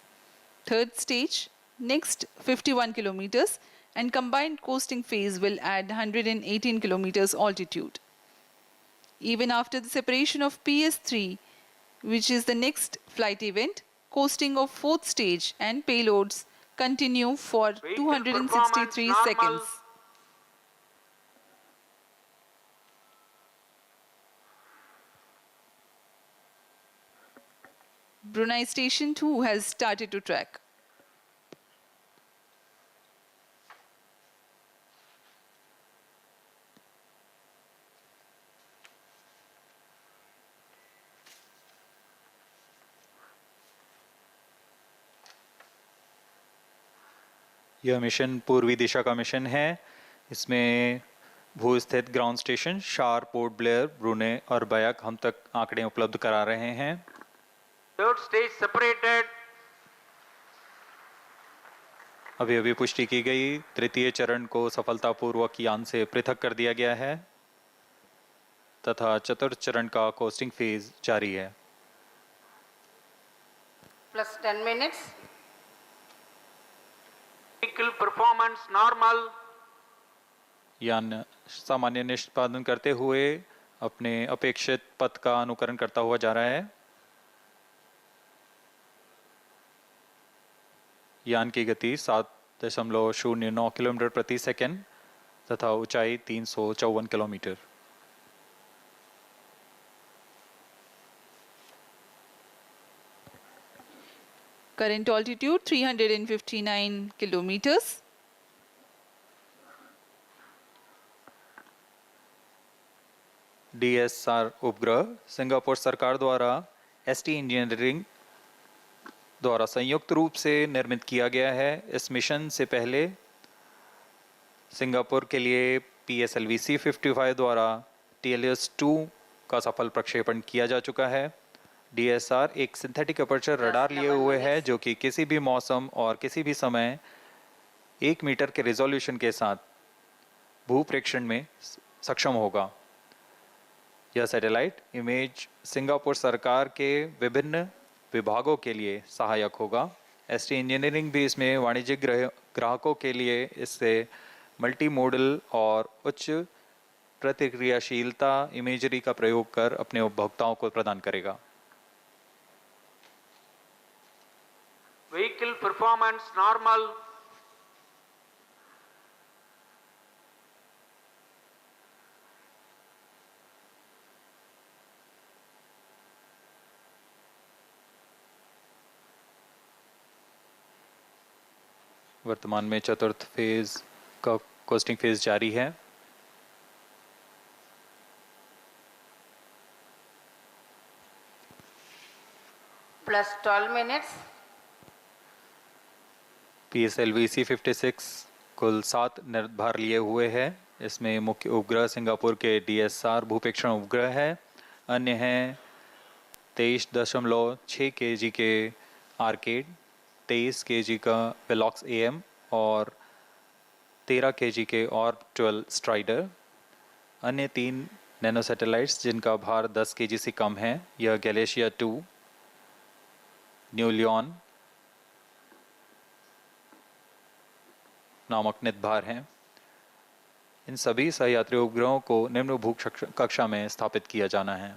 Third stage, next 51 kilometers, and combined coasting phase will add 118 kilometers altitude. Even after the separation of PS3, which is the next flight event, coasting of fourth stage and payloads continue for 263 seconds. Brunei Station 2 has started to track. यह mission पूर्वी दिशा का mission है। इसमें भू स्थित ground station शार, port Blair, ब्रूने और बयाक हम तक आंकड़े उपलब्ध करा रहे हैं। Third stage separated. अभी अभी पुष्टि की गई, तृतीय चरण को सफलतापूर्वक यान से पृथक कर दिया गया है तथा चतुर्थ चरण का कोस्टिंग फेज जारी है। Plus 10 minutes. Vehicle performance normal. यान सामान्य निष्पादन करते हुए अपने अपेक्षित पथ का अनुकरण करता हुआ जा रहा है। यान की गति 7.09 किलोमीटर प्रति सेकंड तथा ऊंचाई 354 kilometre. Current altitude 359 kilometers. DS-SAR उपग्रह सिंगापुर सरकार द्वारा ST इंजीनियरिंग द्वारा संयुक्त रूप से निर्मित किया गया है। इस मिशन से पहले सिंगापुर के लिए PSLV-C55 द्वारा TLS-2 का सफल प्रक्षेपण किया जा चुका है। DS-SAR एक सिंथेटिक अपर्चर रडार लिए हुए है जो कि किसी भी मौसम और किसी भी समय 1 मीटर के रिजोल्यूशन के साथ भूप्रेक्षण में सक्षम होगा। यह सैटेलाइट इमेज सिंगापुर सरकार के विभिन्न विभागों के लिए सहायक होगा। ST इंजीनियरिंग भी इसमें वाणिज्यिक ग्राहकों के लिए इससे मल्टी मॉडल और उच्च प्रतिक्रियाशीलता इमेजरी का प्रयोग कर अपने उपभोक्ताओं को प्रदान करेगा। Vehicle performance normal. वर्तमान में चतुर्थ फेज का कोस्टिंग फेज जारी है। Plus 12 minutes. PSLV-C56 कुल 7 निर्धार लिए हुए है। इसमें मुख्य उपग्रह सिंगापुर के DS-SAR भूपेक्षण उपग्रह है। अन्य हैं 23.6 kg के आर्केड, 23 kg का वेलॉक्स AM और 13 kg के और 12 स्ट्राइडर। अन्य 3 नैनो सैटेलाइट्स जिनका भार 10 kg से कम है, यह गैलेशिया 2, न्यू लियोन नामक नितभार हैं। इन सभी सहयात्री उपग्रहों को निम्न भू कक्षा में स्थापित किया जाना है।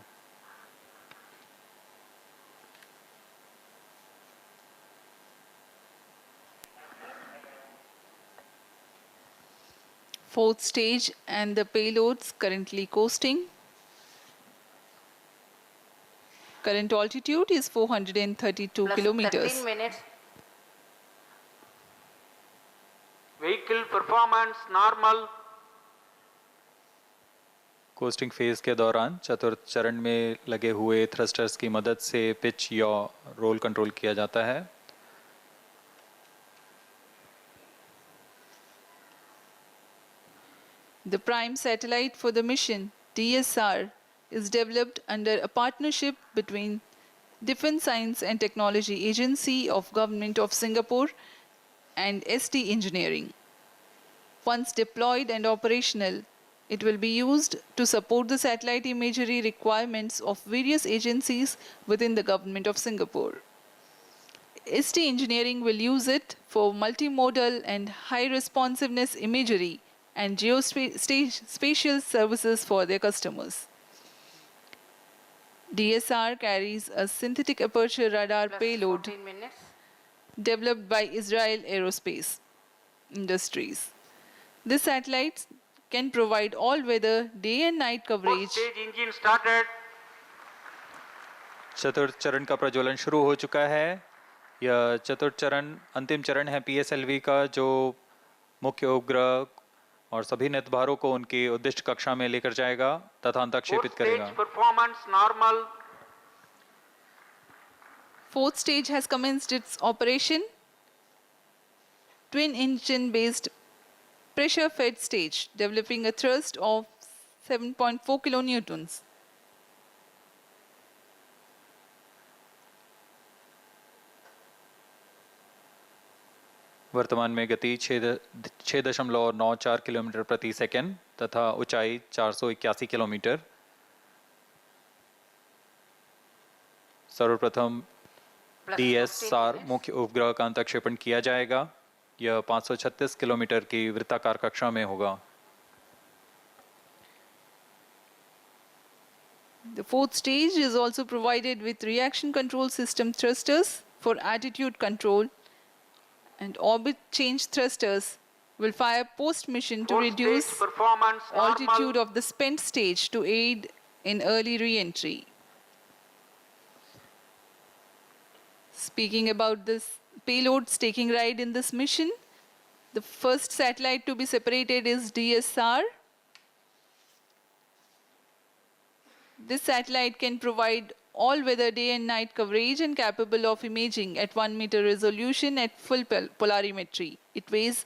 Fourth stage and the payloads currently coasting. Current altitude is 432 Plus kilometers. 13 minutes. Vehicle performance normal. Costing phase के दौरान चतुर्थ चरण में लगे हुए थ्रस्टर्स की मदद से पिच या रोल कंट्रोल किया जाता है। The prime satellite for the mission, DS-SAR, is developed under a partnership between Defence Science and Technology Agency of Government of Singapore and ST Engineering. Once deployed and operational, it will be used to support the satellite imagery requirements of various agencies within the Government of Singapore. ST Engineering will use it for multimodal and high responsiveness imagery and geospatial services for their customers. DS-SAR carries a synthetic aperture radar Plus payload 14 minutes. developed by Israel Aerospace Industries. This satellite can provide all-weather day and night Fourth coverage stage engine started. चतुर्थ चरण का प्रज्वलन शुरू हो चुका है। यह चतुर्थ चरण अंतिम चरण है PSLV का, जो मुख्य उपग्रह और सभी नेतभारों को उनकी उद्दिष्ट कक्षा में लेकर जाएगा तथा अंतक्षेपित करेगा। performance normal. Fourth stage has commenced its operation. Twin engine based pressure fed stage developing a thrust of 7.4 kilonewtons. वर्तमान में गति 6.94 किलोमीटर प्रति सेकंड तथा ऊंचाई 481 किलोमीटर। सर्वप्रथम DS-SAR मुख्य उपग्रह का अंतक्षेपण किया जाएगा। यह 536 किलोमीटर की वृत्ताकार कक्षा में होगा। The fourth stage is also provided with reaction control system thrusters for attitude control, and orbit change thrusters will fire post-mission to reduce altitude of the spent stage to aid in early re-entry. Speaking about this payloads taking ride in this mission, the first satellite to be separated is DS-SAR. This satellite can provide all-weather day and night coverage and capable of imaging at 1 meter resolution at full polarimetry. It weighs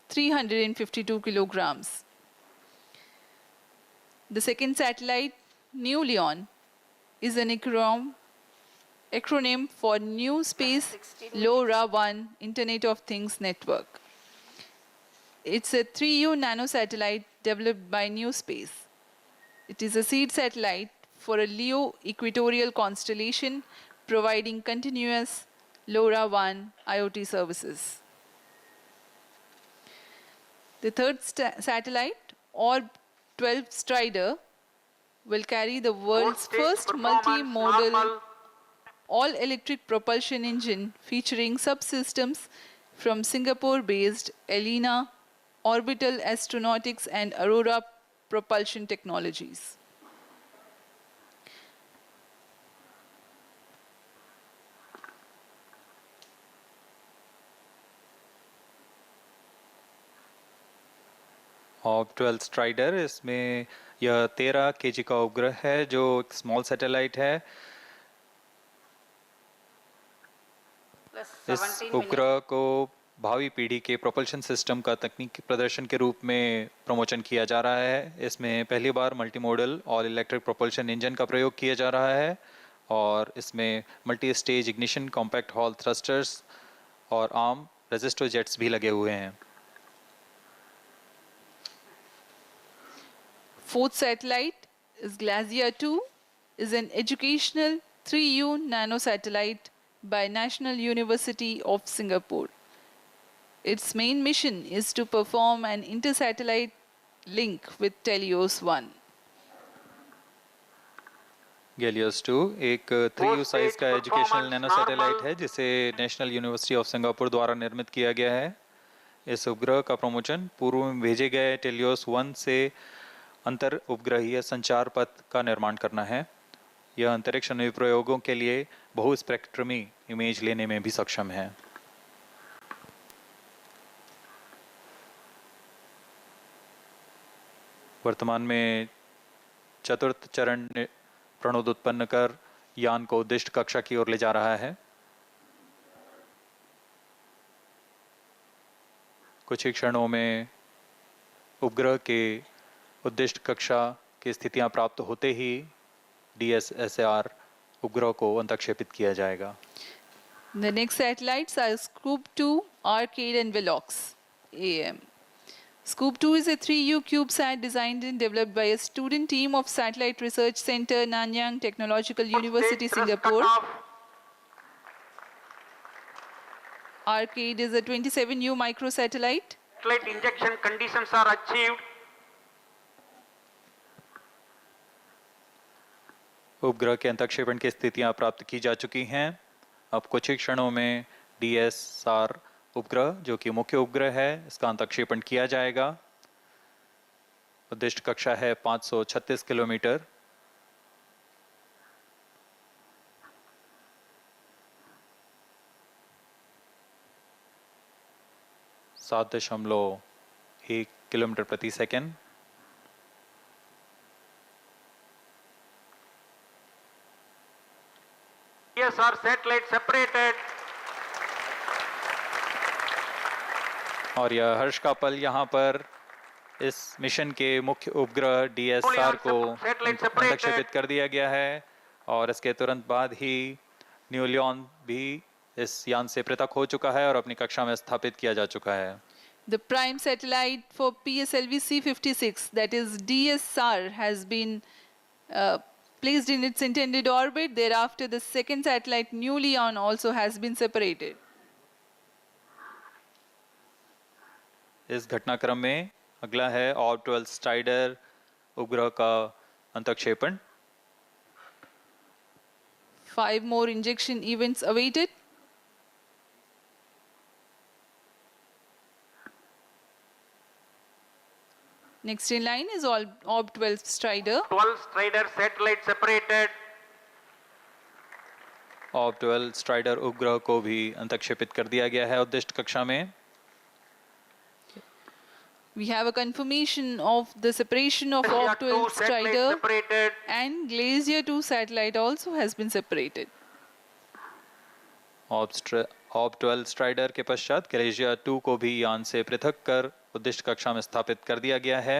352 kilograms. The second satellite, New Leon, is an acronym for New Space LoRaWAN Internet of Things Network. It's a 3U nanosatellite developed by New Space. It is a seed satellite for a LEO equatorial constellation providing continuous LoRaWAN IoT services. The third satellite, Orb 12 Strider, will carry the world's first multimodal all-electric propulsion engine featuring subsystems from Singapore-based ELINA, Orbital Astronautics and Aurora Propulsion Technologies. ऑर्ब 12 strider, इसमें यह 13 kg का उपग्रह है जो एक small satellite है। इस उपग्रह को भावी पीढ़ी के प्रोपल्शन सिस्टम का तकनीकी प्रदर्शन के रूप में प्रमोशन किया जा रहा है। इसमें पहली बार multimodal all electric propulsion engine का प्रयोग किया जा रहा है और इसमें multi stage ignition, compact hall thrusters और आर्म रेजिस्टर जेट्स भी लगे हुए हैं। Fourth satellite is Glacier 2, is an educational 3U nanosatellite by National University of Singapore. Its main mission is to perform an intersatellite link with Telios 1. गैलियस 2 एक 3U size का educational nano satellite है जिसे national university of Singapore द्वारा निर्मित किया गया है। इस उपग्रह का प्रमोशन पूर्व में भेजे गए टेलियोस 1 से अंतर उपग्रहीय संचार पथ का निर्माण करना है। यह अंतरिक्ष अनुप्रयोगों के लिए बहुस्पेक्ट्रमी इमेज लेने में भी सक्षम है। वर्तमान में चतुर्थ चरण प्रणोद उत्पन्न कर यान को उद्दिष्ट कक्षा की ओर ले जा रहा है। कुछ ही क्षणों में उपग्रह के उद्दिष्ट कक्षा की स्थितियां प्राप्त होते ही DS-SAR उपग्रह को अंतक्षेपित किया जाएगा। The next satellites are Scoop 2, Arcade and Velox AM. Scoop 2 is a 3U CubeSat designed and developed by a student team of Satellite Research Center, Nanyang Technological University, Singapore. Arcade is a 27U microsatellite. Satellite injection conditions are achieved. उपग्रह के अंतक्षेपण की स्थितियां प्राप्त की जा चुकी हैं। अब कुछ ही क्षणों में DS-SAR उपग्रह, जो कि मुख्य उपग्रह है, इसका अंतक्षेपण किया जाएगा। उद्दिष्ट कक्षा है 536 किलोमीटर। 7.1 किलोमीटर प्रति सेकंड। DSR satellite separated. और यह हर्ष का पल यहाँ पर इस मिशन के मुख्य उपग्रह DS-SAR को अंतक्षेपित कर दिया गया है और इसके तुरंत बाद ही न्यूलियन भी इस यान से पृथक हो चुका है और अपनी कक्षा में स्थापित किया जा चुका है। The prime satellite for PSLV-C56, that is DS-SAR, has been placed in its intended orbit. Thereafter, the second satellite, Nulion, also has been separated. इस घटनाक्रम में अगला है ऑर्बिटल स्ट्राइडर उपग्रह का अंतक्षेपण। 5 more injection events awaited. Next in line is Orb-12 Strider. 12 Strider satellite separated. Orb-12 Strider उपग्रह को भी अंतक्षेपित कर दिया गया है उद्दिष्ट कक्षा में। We have a confirmation of the separation of Orb-12 Strider and Glacier 2 satellite also has been separated. Orb-12 Strider के पश्चात ग्लेशियर 2 को भी यान से पृथक कर उद्दिष्ट कक्षा में स्थापित कर दिया गया है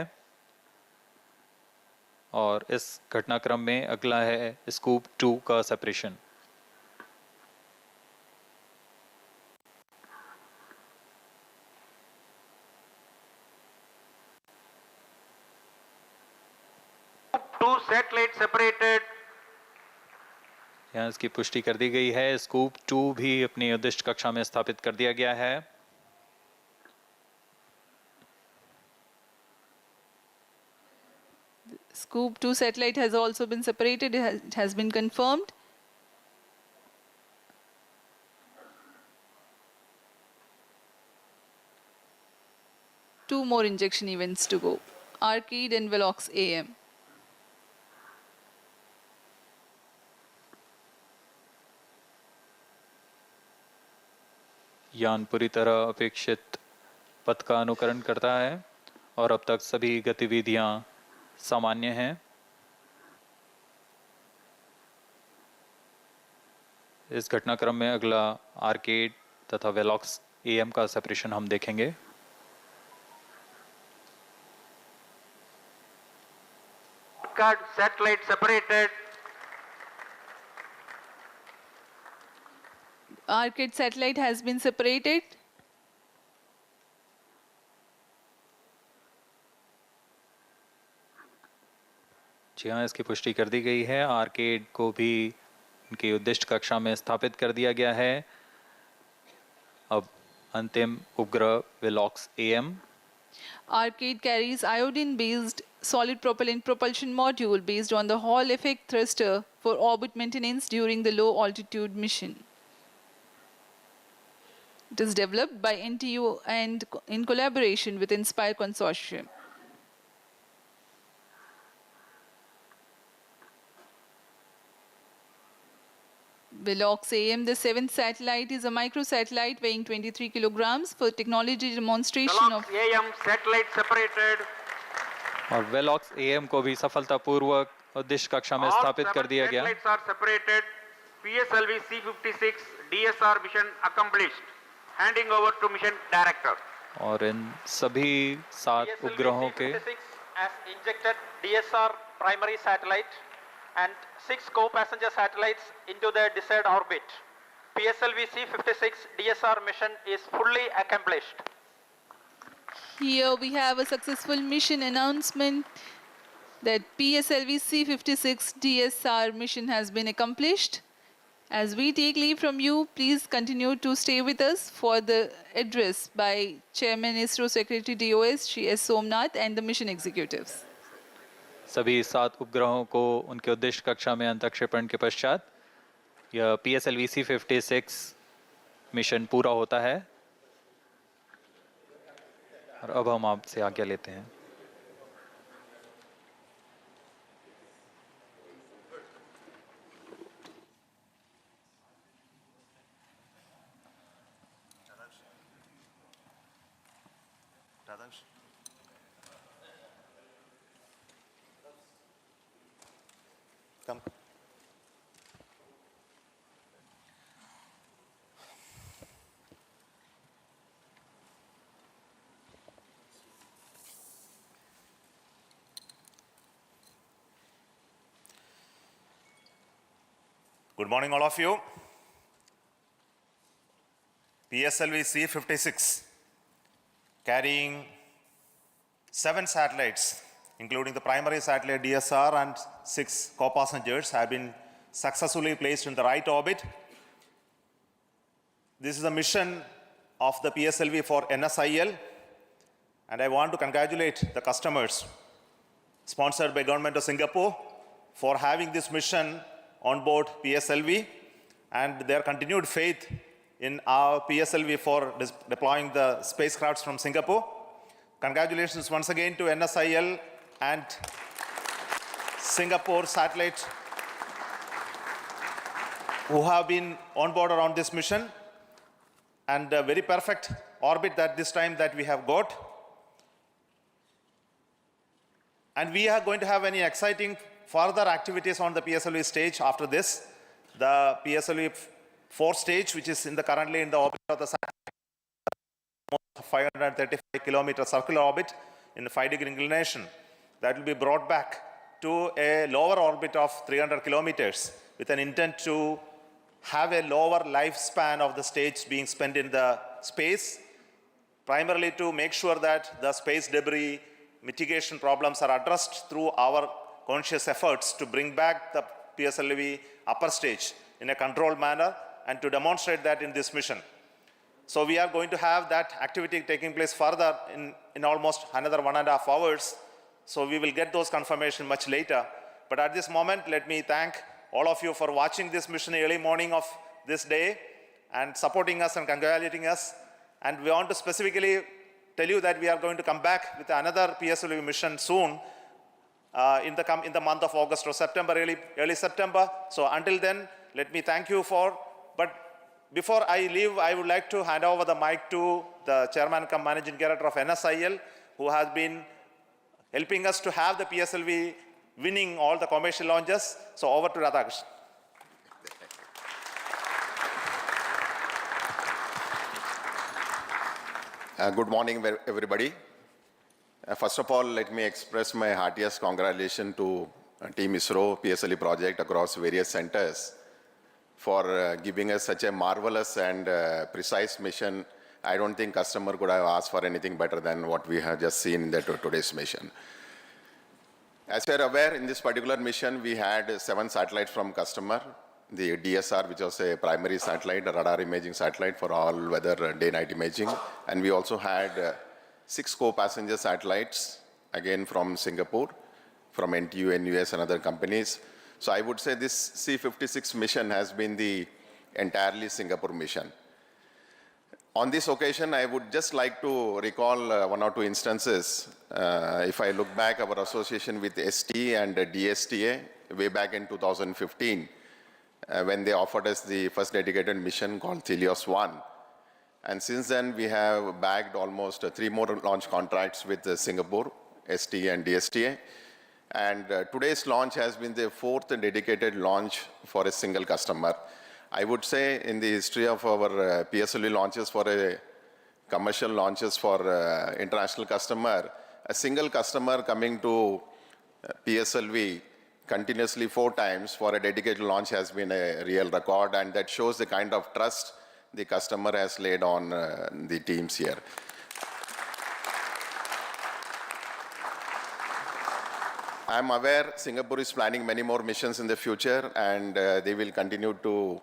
और इस घटनाक्रम में अगला है स्कूप 2 का सेपरेशन। Two satellites separated. यहाँ इसकी पुष्टि कर दी गई है। स्कूप 2 भी अपनी उद्दिष्ट कक्षा में स्थापित कर दिया गया है। Scoop 2 satellite has also been separated. It has been confirmed. Two more injection events to go. Arcade and Velox AM. यान पूरी तरह अपेक्षित पथ का अनुकरण करता है और अब तक सभी गतिविधियां सामान्य हैं। इस घटनाक्रम में अगला आर्केड तथा वेलॉक्स एएम का सेपरेशन हम देखेंगे। Satellite separated. Arcade satellite has been separated. जी हाँ, इसकी पुष्टि कर दी गई है। आर्केड को भी उनकी उद्दिष्ट कक्षा में स्थापित कर दिया गया है। अब अंतिम उपग्रह Velox am. Arcade carries iodine-based solid propellant propulsion module based on the Hall effect thruster for orbit maintenance during the low altitude mission. It is developed by NTU and in collaboration with Inspire Consortium. Velox AM, the 7th satellite, is a microsatellite weighing 23 kilograms for technology demonstration of AM satellite separated. और Velox am को भी सफलतापूर्वक उद्दिष्ट कक्षा में स्थापित कर दिया गया। Satellites are separated. PSLV C56 DSR mission accomplished. Handing over to mission director. और इन सभी 7 उपग्रहों के has injected DSR primary satellite and 6 co-passenger satellites into their desired orbit. PSLV C56 DSR mission is fully accomplished. Here we have a successful mission announcement that PSLV C56 DS-SAR mission has been accomplished. As we take leave from you, please continue to stay with us for the address by Chairman ISRO Secretary DOS, Shri S. Somnath, and the mission executives. सभी 7 उपग्रहों को उनके उद्दिष्ट कक्षा में अंतक्षेपण के पश्चात यह PSLV C56 मिशन पूरा होता है और अब हम आपसे आज्ञा लेते हैं। Come. Good morning, all of you. PSLV-C56, carrying 7 satellites, including the primary satellite DS-SAR and 6 co-passengers, have been successfully placed in the right orbit. This is a mission of the PSLV for NSIL, and I want to congratulate the customers sponsored by Government of Singapore for having this mission on board PSLV and their continued faith in our PSLV for deploying the spacecrafts from Singapore. Congratulations once again to NSIL and Singapore satellite who have been on board around this mission, and a very perfect orbit that this time that we have got. And we are going to have any exciting further activities on the PSLV stage after this. The PSLV-4 stage, which is currently in the orbit of the satellite, 535 kilometer circular orbit in a 5-degree inclination, that will be brought back to a lower orbit of 300 kilometers with an intent to have a lower lifespan of the stage being spent in the space, primarily to make sure that the space debris mitigation problems are addressed through our conscious efforts to bring back the PSLV upper stage in a controlled manner and to demonstrate that in this mission. So we are going to have that activity taking place further in almost another 1.5 hours. So we will get those confirmation much later. But at this moment, let me thank all of you for watching this mission early morning of this day and supporting us and congratulating us. And we want to specifically tell you that we are going to come back with another PSLV mission soon in the month of August or September, early September. So until then, let me thank you for. But before I leave, I would like to hand over the mic to the Chairman cum Managing Director of NSIL, who has been helping us to have the PSLV winning all the commercial launches. So over to Radhakrishnan. Good morning, everybody. First of all, let me express my heartiest congratulations to Team ISRO PSLV project across various centers for giving us such a marvelous and precise mission. I don't think customer could have asked for anything better than what we have just seen in today's mission. As you are aware, in this particular mission, we had 7 satellites from customer. The DS-SAR, which was a primary satellite, a radar imaging satellite for all weather day-night imaging. And we also had 6 co-passenger satellites, again from Singapore, from NTU, NUS, and other companies. So I would say this C56 mission has been the entirely Singapore mission. On this occasion, I would just like to recall 1 or 2 instances. If I look back, our association with ST and DSTA way back in 2015, when they offered us the first dedicated mission called Helios-1. And since then, we have bagged almost 3 more launch contracts with Singapore, ST and DSTA. And today's launch has been the 4th dedicated launch for a single customer. I would say in the history of our PSLV launches for a commercial launches for international customer, a single customer coming to PSLV continuously 4 times for a dedicated launch has been a real record, and that shows the kind of trust the customer has laid on the teams here. I'm aware Singapore is planning many more missions in the future, and they will continue to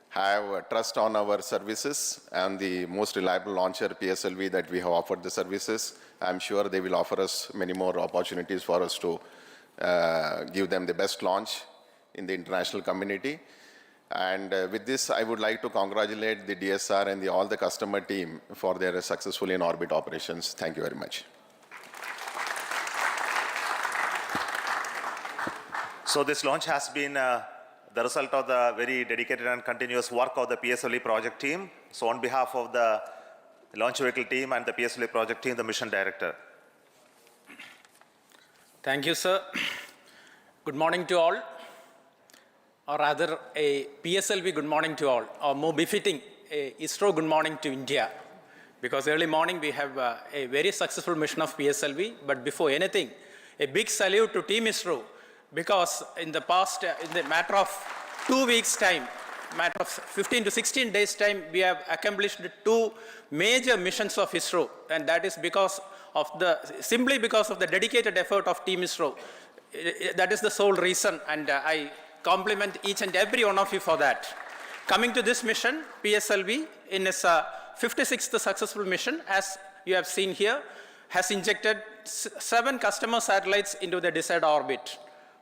have trust on our services and the most reliable launcher PSLV that we have offered the services. I'm sure they will offer us many more opportunities for us to give them the best launch in the international community. And with this, I would like to congratulate the DS-SAR and all the customer team for their successful in-orbit operations. Thank you very much. So this launch has been the result of the very dedicated and continuous work of the PSLV project team. So on behalf of the the launch vehicle team and the PSLV project team, the mission director. Thank you, sir. Good morning to all, or rather a PSLV good morning to all, or more befitting, a ISRO good morning to India. Because early morning we have a very successful mission of PSLV, but before anything, a big salute to Team ISRO, because in the past, in the matter of 2 weeks' time, matter of 15 to 16 days' time, we have accomplished 2 major missions of ISRO, and that is because of simply because of the dedicated effort of Team ISRO. That is the sole reason, and I compliment each and every one of you for that. Coming to this mission, PSLV, in its 56th successful mission, as you have seen here, has injected 7 customer satellites into the desired orbit.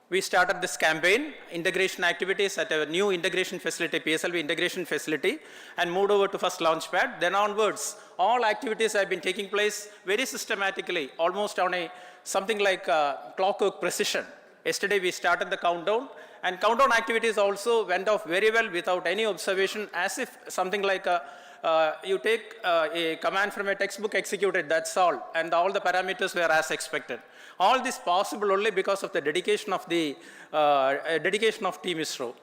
We started this campaign, integration activities at a new integration facility, PSLV integration facility, and moved over to first launch pad. Then onwards, all activities have been taking place very systematically, almost on something like clockwork precision. Yesterday we started the countdown, and countdown activities also went off very well without any observation, as if something like you take a command from a textbook, execute it, that's all, and all the parameters were as expected. All this possible only because of the dedication of Team ISRO.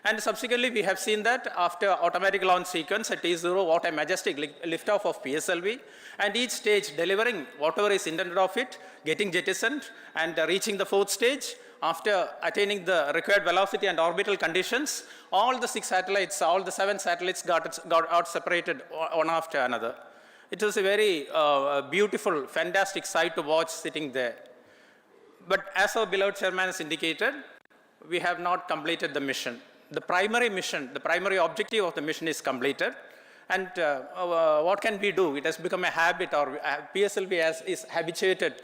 And subsequently, we have seen that after automatic launch sequence at T0, what a majestic liftoff of PSLV, and each stage delivering whatever is intended of it, getting jettisoned, and reaching the 4th stage. After attaining the required velocity and orbital conditions, all the 6 satellites, all the 7 satellites got out separated one after another. It was a very beautiful, fantastic sight to watch sitting there. But as our beloved chairman has indicated, we have not completed the mission. The primary mission, the primary objective of the mission is completed. And what can we do? It has become a habit, or PSLV is habituated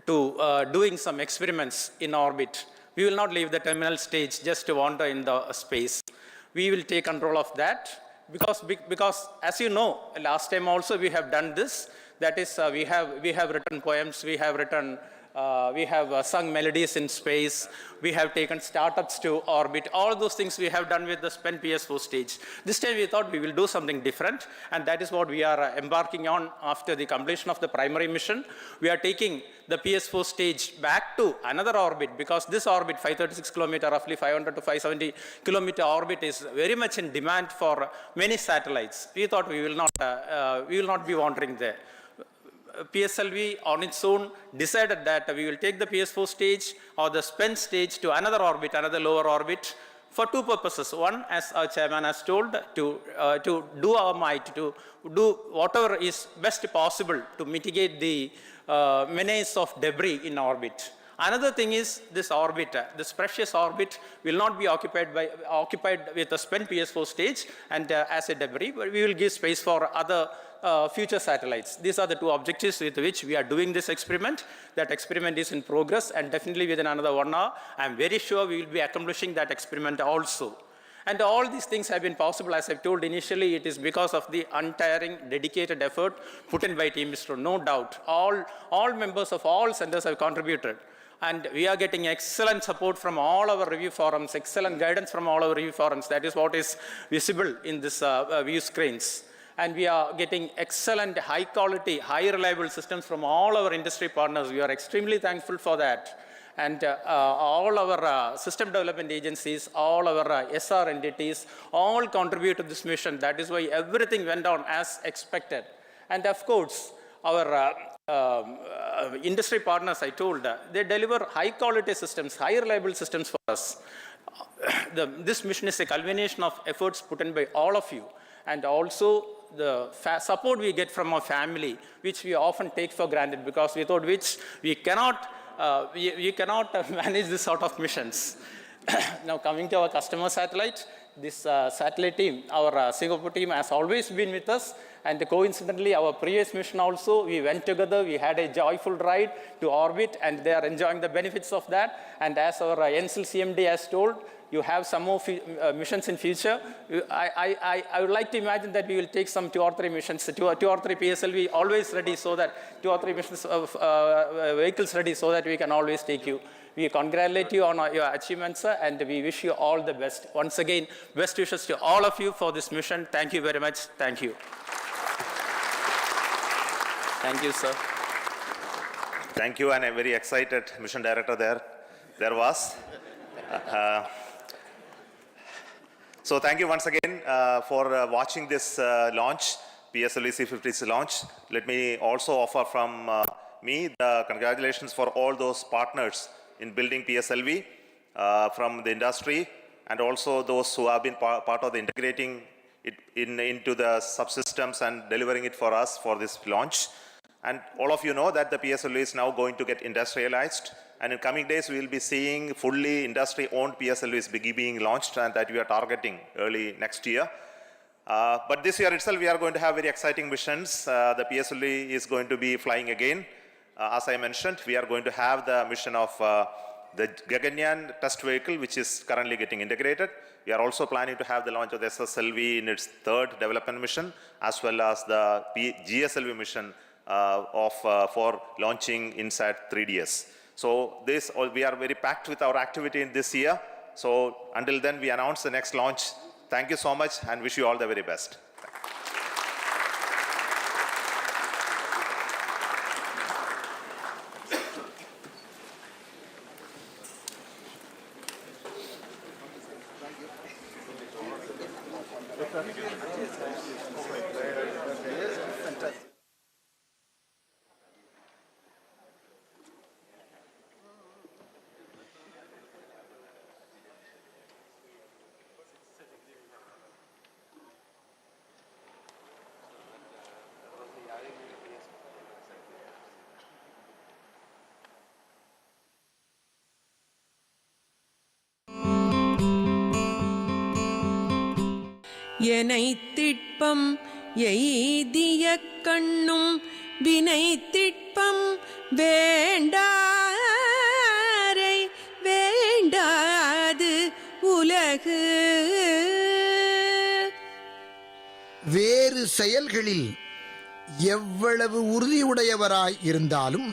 to doing some experiments in orbit. We will not leave the terminal stage just to wander in the space. We will take control of that because as you know, last time also we have done this. That is, we have written poems, we have sung melodies in space, we have taken startups to orbit. All those things we have done with the spent PS4 stage. This time we thought we will do something different, and that is what we are embarking on after the completion of the primary mission. We are taking the PS4 stage back to another orbit, because this orbit, 536 kilometer, roughly 500 to 570 kilometer orbit, is very much in demand for many satellites. We thought we will not be wandering there. PSLV on its own decided that we will take the PS4 stage or the spent stage to another orbit, another lower orbit, for 2 purposes. One, as our chairman has told, to do our might, to do whatever is best possible to mitigate the menace of debris in orbit. Another thing is this orbit, this precious orbit will not be occupied with a spent PS4 stage and as a debris, but we will give space for other future satellites. These are the 2 objectives with which we are doing this experiment. That experiment is in progress, and definitely within another 1 hour, I am very sure we will be accomplishing that experiment also. And all these things have been possible, as I've told initially, it is because of the untiring, dedicated effort put in by Team ISRO, no doubt. All members of all centers have contributed. And we are getting excellent support from all our review forums, excellent guidance from all our review forums. That is what is visible in this view screens. And we are getting excellent, high quality, high reliable systems from all our industry partners. We are extremely thankful for that. And all our system development agencies, all our SR entities, all contribute to this mission. That is why everything went on as expected. And of course, our industry partners, I told, they deliver high quality systems, high reliable systems for us. This mission is a culmination of efforts put in by all of you, and also the support we get from our family, which we often take for granted, because without which we cannot manage this sort of missions. Now coming to our customer satellite, this satellite team, our Singapore team, has always been with us, and coincidentally our previous mission also, we went together, we had a joyful ride to orbit, and they are enjoying the benefits of that. And as our NCL CMD has told, you have some more missions in future. I would like to imagine that we will take some 2 or 3 missions, 2 or 3 PSLV always ready, so that 2 or 3 missions of vehicles ready, so that we can always take you. We congratulate you on your achievements, and we wish you all the best. Once again, best wishes to all of you for this mission. Thank you very much. Thank you. Thank you, sir. Thank you, and a very excited mission director there was. So thank you once again for watching this launch, PSLV-C56 launch. Let me also offer from me the congratulations for all those partners in building PSLV from the industry, and also those who have been part of the integrating it into the subsystems and delivering it for us for this launch. And all of you know that the PSLV is now going to get industrialized, and in coming days we will be seeing fully industry-owned PSLVs being launched, and that we are targeting early next year. But this year itself we are going to have very exciting missions. The PSLV is going to be flying again. As I mentioned, we are going to have the mission of the Gaganyaan test vehicle, which is currently getting integrated. We are also planning to have the launch of the SSLV in its third development mission, as well as the GSLV mission for launching inside 3DS. So we are very packed with our activity in this year. So until then, we announce the next launch. Thank you so much, and wish you all the very best. எனைத்திட்பம் எய்திய கண்ணும் வினைத்திட்பம் வேண்டாரை வேண்டாது உலகு. வேறு செயல்களில் எவ்வளவு உறுதியுடையவராய் இருந்தாலும்